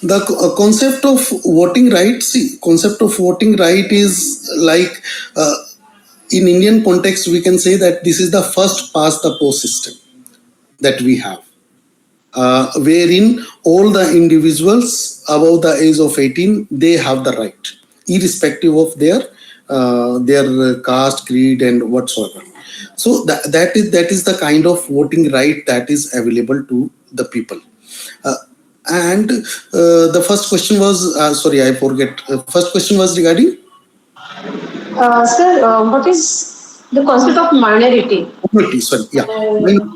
the concept of voting right, concept of voting right is like, in Indian context, we can say that this is the first past the post system that we have, wherein all the individuals above the age of 18, they have the right, irrespective of their caste, creed, and whatsoever. So that is the kind of voting right that is available to the people. And the first question was, sorry, I forget. First question was regarding? Sir, what is the concept of minority? Minority, sorry, yeah.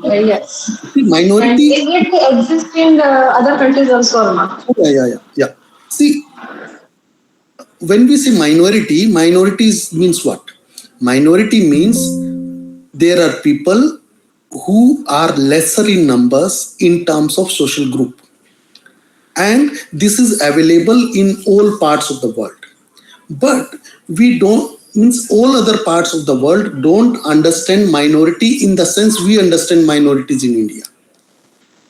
Yes. And Minority. is it exist in the other countries also or not? Yeah. See, when we say minority, minorities means what? Minority means there are people who are lesser in numbers in terms of social group, and this is available in all parts of the world. But we don't, means all other parts of the world don't understand minority in the sense we understand minorities in India.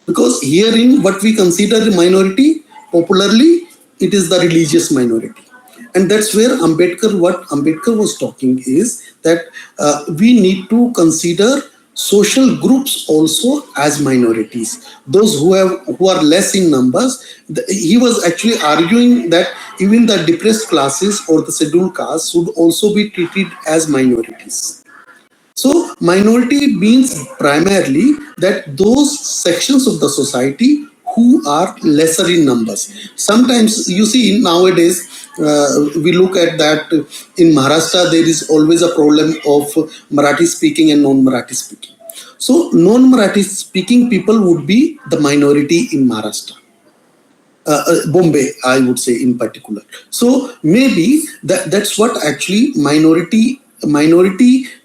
Because herein what we consider a minority, popularly, it is the religious minority. And that's where what Ambedkar was talking is that we need to consider social groups also as minorities. Those who are less in numbers. He was actually arguing that even the depressed classes or the scheduled castes should also be treated as minorities. So minority means primarily that those sections of the society who are lesser in numbers. Sometimes you see nowadays we look at that in Maharashtra there is always a problem of Marathi speaking and non-Marathi speaking. So non-Marathi speaking people would be the minority in Maharashtra. Bombay, I would say in particular. So maybe that's what actually minority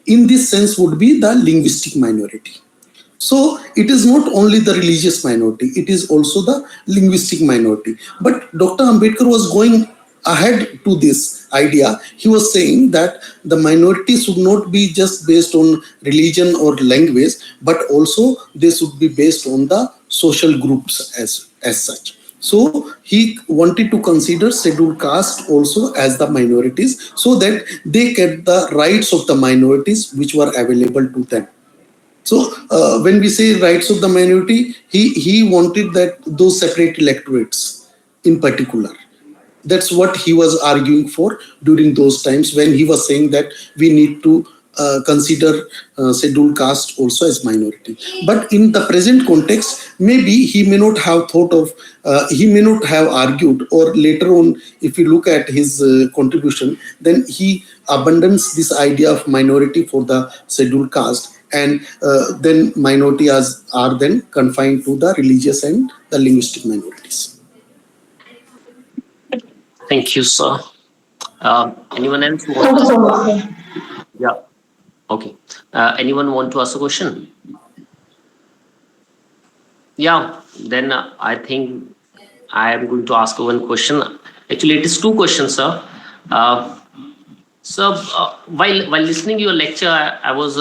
in this sense would be the linguistic minority. So it is not only the religious minority, it is also the linguistic minority. But Dr. Ambedkar was going ahead to this idea. He was saying that the minority should not be just based on religion or language, but also they should be based on the social groups as such. So he wanted to consider scheduled caste also as the minorities so that they get the rights of the minorities which were available to them. So when we say rights of the minority, he wanted that those separate electorates in particular. That's what he was arguing for during those times when he was saying that we need to consider scheduled caste also as minority. But in the present context, maybe he may not have thought of, he may not have argued, or later on, if you look at his contribution, then he abandons this idea of minority for the scheduled caste, and then minorities are then confined to the religious and the linguistic minorities. Thank you, sir. Anyone else? Thank you so much. Yeah. Okay. Anyone want to ask a question? Yeah. Then I think I am going to ask one question. Actually, it is two questions, sir. So while listening your lecture, I was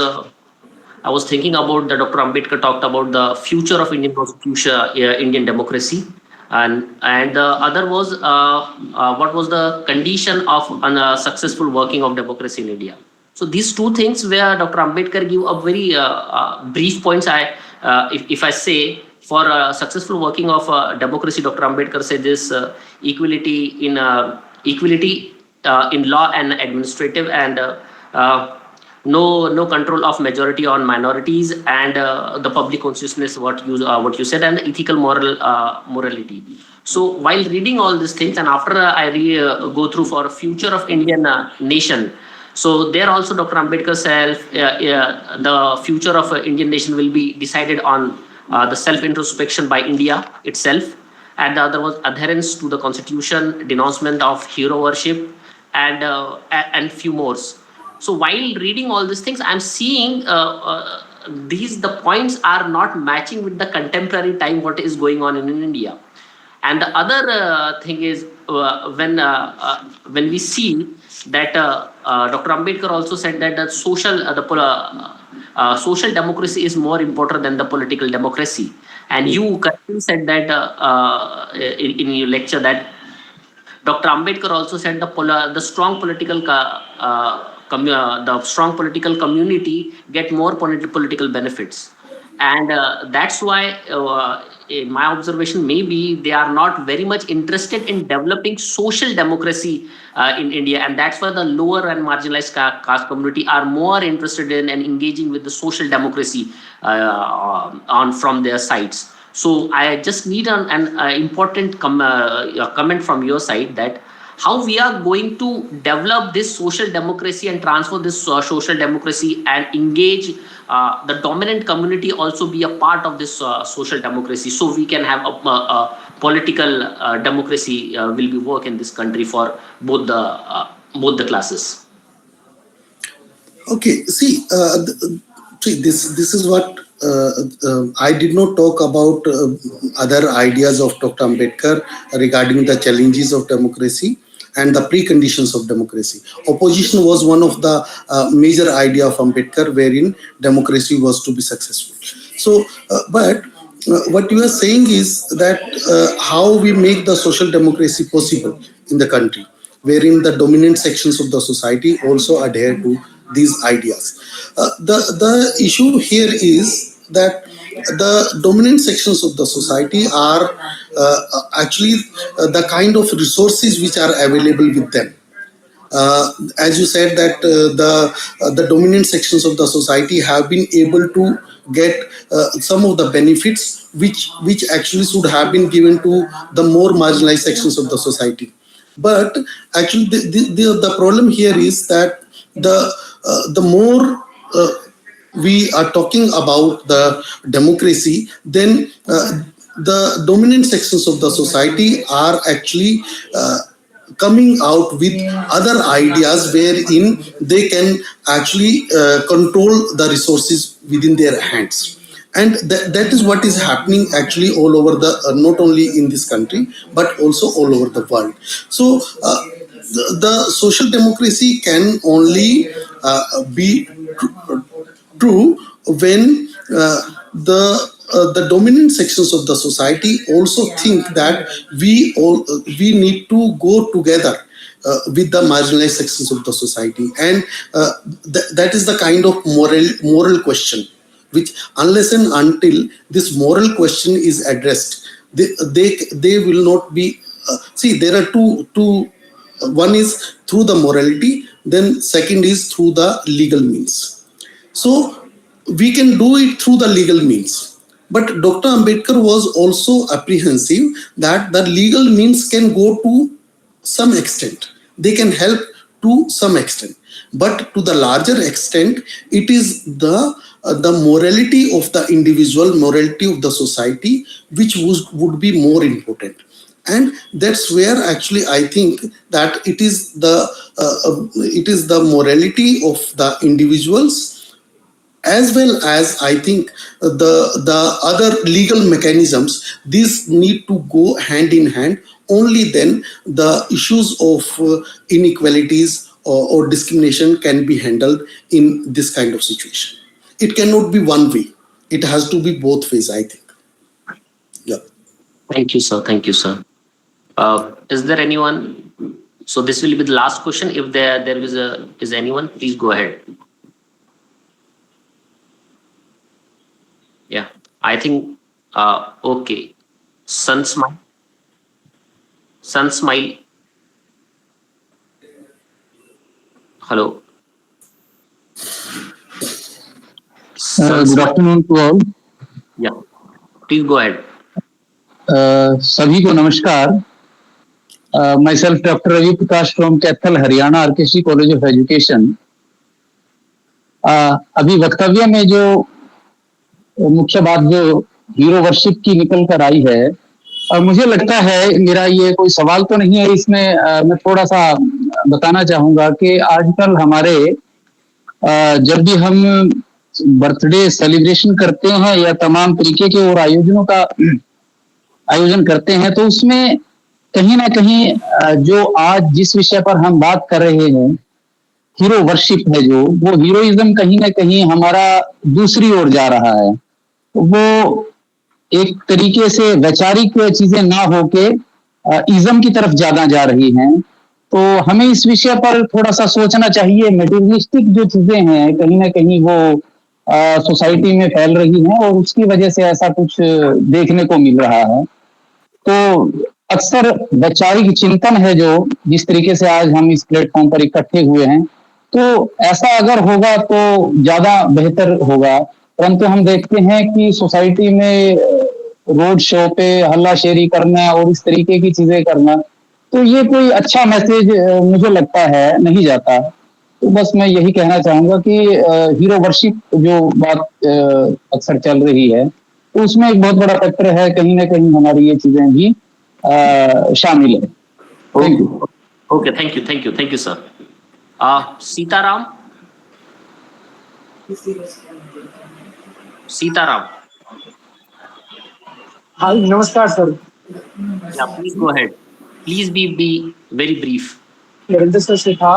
thinking about the Dr. Ambedkar talked about the future of Indian constitution, Indian democracy, and the other was what was the condition of a successful working of democracy in India. So these two things where Dr. Ambedkar give a very brief points. If I say for successful working of democracy, Dr. Ambedkar said this equality in law and administrative, and no control of majority on minorities, and the public consciousness, what you said, and the ethical morality. So while reading all these things, and after I go through for a future of Indian nation, so there also Dr. Ambedkar said the future of Indian nation will be decided on the self introspection by India itself, and the other was adherence to the constitution, denouncement of hero worship, and few more. So while reading all these things, I'm seeing the points are not matching with the contemporary time what is going on in India. And the other thing is when we see that Dr. Ambedkar also said that the social democracy is more important than the political democracy. And you correctly said that in your lecture that Dr. Ambedkar also said the strong political the strong political community get more political benefits, and that's why in my observation maybe they are not very much interested in developing social democracy in India, and that's why the lower and marginalized caste community are more interested in and engaging with the social democracy on from their sides. So I just need an important comment from your side, that how we are going to develop this social democracy and transfer this social democracy and engage the dominant community also be a part of this social democracy, so we can have a political democracy will be work in this country for both the classes. Okay, see, this is what I did not talk about other ideas of Dr. Ambedkar regarding the challenges of democracy and the preconditions of democracy. Opposition was one of the major idea of Ambedkar, wherein democracy was to be successful. So, but what you are saying is that how we make the social democracy possible in the country, wherein the dominant sections of the society also adhere to these ideas. The issue here is that the dominant sections of the society are actually the kind of resources which are available with them. As you said that the dominant sections of the society have been able to get some of the benefits which actually should have been given to the more marginalized sections of the society. But actually the problem here is that the more we are talking about the democracy, then the dominant sections of the society are actually coming out with other ideas wherein they can actually control the resources within their hands. And that is what is happening actually all over the not only in this country but also all over the world. So the social democracy can only be true when the dominant sections of the society also think that we need to go together with the marginalized sections of the society, and that is the kind of moral question which, unless and until this moral question is addressed, they will not be see, there are two one is through the morality, then second is through the legal means. So we can do it through the legal means. But Dr. Ambedkar was also apprehensive that the legal means can go to some extent. They can help to some extent. But to the larger extent, it is the morality of the individual, morality of the society, which would be more important. And that's where actually I think that it is the morality of the individuals, as well as I think the other legal mechanisms. These need to go hand in hand. Only then the issues of inequalities or discrimination can be handled in this kind of situation. It cannot be one way. It has to be both ways, I think. Yeah. Thank you, sir. Thank you, sir. Is there anyone? So this will be the last question. If there is anyone, please go ahead. Yeah, I think okay. Sun smile. Hello. Good afternoon to all. Yeah, please go ahead. सभी को नमस्कार. Myself Dr. Ravi Prakash from Kaithal, Haryana, RKC College of Education. अभी वक्तव्य में जो मुख्य बात जो हीरो वर्शिप की निकल कर आई है, और मुझे लगता है, मेरा ये कोई सवाल तो नहीं है, इसमें मैं थोड़ा सा बताना चाहूंगा कि आजकल हमारे जब भी हम बर्थडे सेलिब्रेशन करते हैं या तमाम तरीके के और आयोजनों का आयोजन करते हैं, तो उसमें कहीं ना कहीं जो आज जिस विषय पर हम बात कर रहे हैं, हीरो वर्शिप है, जो वो हीरोइज्म कहीं ना कहीं हमारा दूसरी ओर जा रहा है. वो एक तरीके से वैचारिक चीजें ना होके इज्म की तरफ ज्यादा जा रही हैं. तो हमें इस विषय पर थोड़ा सा सोचना चाहिए. मटेरियलिस्टिक जो चीजें हैं कहीं ना कहीं वो सोसाइटी में फैल रही हैं और उसकी वजह से ऐसा कुछ देखने को मिल रहा है. तो अक्सर वैचारिक चिंतन है जो जिस तरीके से आज हम इस प्लेटफॉर्म पर इकट्ठे हुए हैं, तो ऐसा अगर होगा तो ज्यादा बेहतर होगा. परंतु हम देखते हैं कि सोसाइटी में रोड शो पे हल्लाशेरी करना और इस तरीके की चीजें करना, तो ये कोई अच्छा मैसेज मुझे लगता है नहीं जाता। तो बस मैं यही कहना चाहूंगा कि हीरो वर्शिप जो बात अक्सर चल रही है, तो उसमें एक बहुत बड़ा फैक्टर है, कहीं ना कहीं हमारी ये चीजें भी शामिल है। Thank you. Okay, thank you, sir. Sitaram. Sitaram. हाँ नमस्कार sir. Yeah, please go ahead. Please be very brief. Narendra sir से था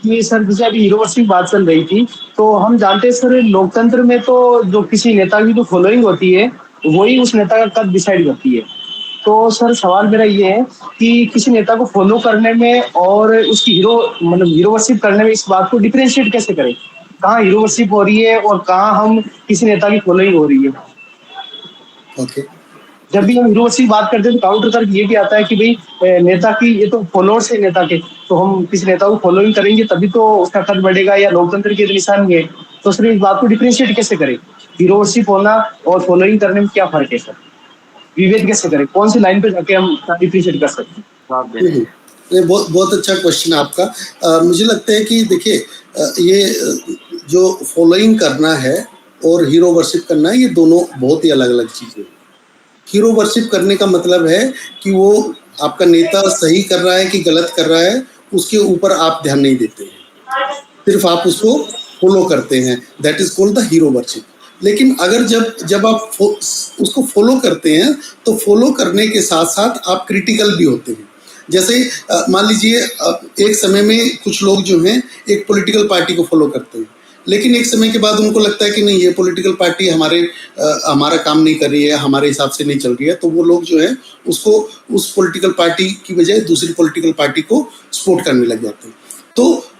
कि सर जैसे अभी यूनिवर्सिटी की बात चल रही थी, तो हम जानते हैं सर लोकतंत्र में तो जो किसी नेता की जो फॉलोइंग होती है वही उस नेता का कद डिसाइड करती है। तो सर सवाल मेरा ये है कि किसी नेता को फॉलो करने में और उसकी हीरो वर्शिप करने में इस बात को डिफरेंशिएट कैसे करें, कहाँ हीरो वर्शिप हो रही है और कहाँ हम किसी नेता की फॉलोइंग हो रही है। ओके। जब भी हम हीरो वर्शिप की बात करते हैं तो काउंटर तर्क ये भी आता है कि भाई नेता की ये तो फॉलोअर्स है नेता के, तो हम किसी नेता को फॉलोइंग करेंगे तभी तो उसका कद बढ़ेगा, या लोकतंत्र की निशानी है। तो सर इस बात को डिफरेंशिएट कैसे करें, हीरो वर्शिप होना और फॉलोइंग करने में क्या फर्क है सर, विवेक कैसे करें, कौन सी लाइन पे जाके हम डिफरेंशिएट कर सकते हैं। ये बहुत बहुत अच्छा क्वेश्चन आपका। मुझे लगता है कि देखिए ये जो फॉलोइंग करना है और हीरो वर्शिप करना है, ये दोनों बहुत ही अलग अलग चीजें हैं। हीरो वर्शिप करने का मतलब है कि वो आपका नेता सही कर रहा है कि गलत कर रहा है, उसके ऊपर आप ध्यान नहीं देते हैं, सिर्फ आप उसको फॉलो करते हैं, that is called the hero worship. लेकिन अगर जब आप उसको फॉलो करते हैं तो फॉलो करने के साथ साथ आप क्रिटिकल भी होते हैं। जैसे मान लीजिए एक समय में कुछ लोग जो हैं एक पॉलिटिकल पार्टी को फॉलो करते हैं, लेकिन एक समय के बाद उनको लगता है कि नहीं, ये पॉलिटिकल पार्टी हमारा काम नहीं कर रही है, हमारे हिसाब से नहीं चल रही है, तो वो लोग जो है उसको उस पॉलिटिकल पार्टी की बजाय दूसरी पॉलिटिकल पार्टी को सपोर्ट करने लग जाते हैं।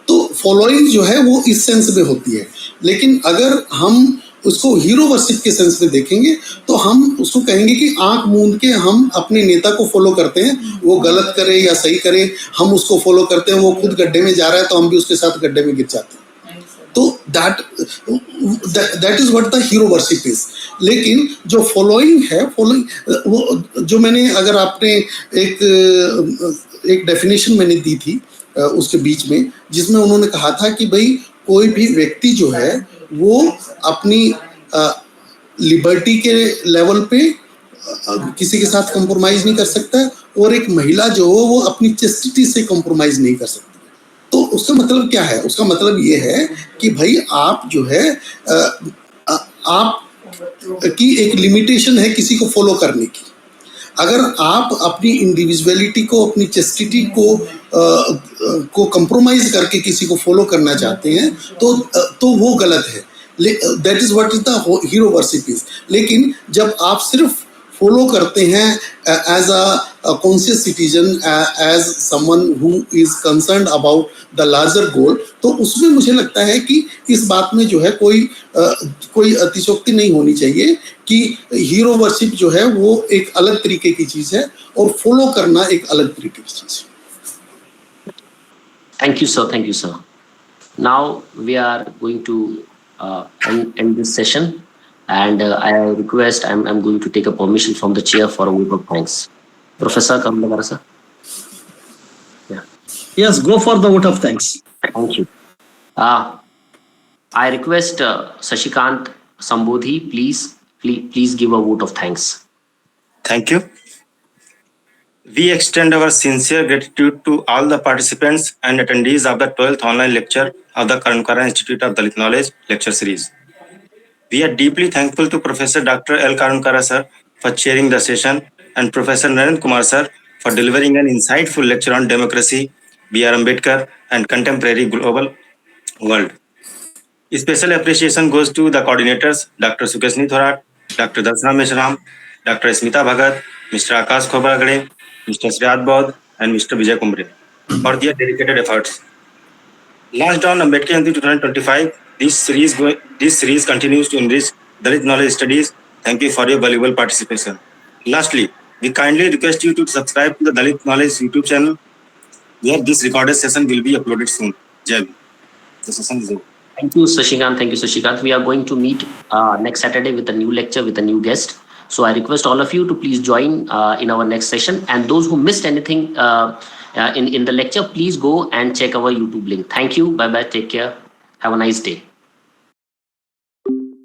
तो फॉलोइंग जो है वो इस सेंस में होती है। लेकिन अगर हम उसको हीरो वर्शिप के सेंस में देखेंगे तो हम उसको कहेंगे कि आंख मूंद के हम अपने नेता को फॉलो करते हैं, वो गलत करे या सही करे हम उसको फॉलो करते हैं। वो खुद गड्ढे में जा रहा है तो हम भी उसके साथ गड्ढे में गिर जाते हैं। तो that is what the hero worship is. लेकिन जो फॉलोइंग है, वो जो मैंने, अगर आपने एक डेफिनेशन मैंने दी थी उसके बीच में, जिसमें उन्होंने कहा था कि भाई कोई भी व्यक्ति जो है वो अपनी लिबर्टी के लेवल पे किसी के साथ कंप्रोमाइज नहीं कर सकता है, और एक महिला जो हो वो अपनी चेस्टिटी से कंप्रोमाइज नहीं कर सकती। तो उसका मतलब क्या है? उसका मतलब ये है कि भाई आप जो है आप की एक लिमिटेशन है किसी को फॉलो करने की। अगर आप अपनी इंडिविजुअलिटी को, अपनी चेस्टिटी को कंप्रोमाइज करके किसी को फॉलो करना चाहते हैं तो वो गलत है। That is what is the hero worship is. लेकिन जब आप सिर्फ फॉलो करते हैं as a conscious citizen, as someone who is concerned about the larger goal, तो उसमें मुझे लगता है कि इस बात में जो है कोई अतिशयोक्ति नहीं होनी चाहिए कि हीरो वर्शिप जो है वो एक अलग तरीके की चीज है और फॉलो करना एक अलग तरीके की चीज है। Thank you, sir. Thank you, sir. Now we are going to end this session, and I request I'm going to take a permission from the chair for a vote of thanks. Professor Karunyakara, sir. Yeah. Yes, go for the vote of thanks. Thank you. I request Shashikant Sambodhi, please give a vote of thanks. Thank you. We extend our sincere gratitude to all the participants and attendees of the 12th online lecture of the Karunyakara Institute of Dalit Knowledge lecture series. We are deeply thankful to Professor Dr. L. Karunyakara sir for chairing the session and Professor Narender Kumar sir for delivering an insightful lecture on democracy, B.R. Ambedkar and contemporary global world. Special appreciation goes to the coordinators, Dr. Sukeshni, Dr. Darshana, Dr. Smita, Mr. Akash, Mr. Shreyat and Mr. Vijay for their dedicated efforts. Launched on Ambedkar 2025, this series continues to enrich Dalit knowledge studies. Thank you for your valuable participation. Lastly, we kindly request you to subscribe to the Dalit Knowledge YouTube channel, where this recorded session will be uploaded soon. Jai. The session is over. Thank you, Shashikant. We are going to meet next Saturday with a new lecture with a new guest. So I request all of you to please join in our next session. And those who missed anything in the lecture, please go and check our YouTube link. Thank you. Bye-bye. Take care. Have a nice day.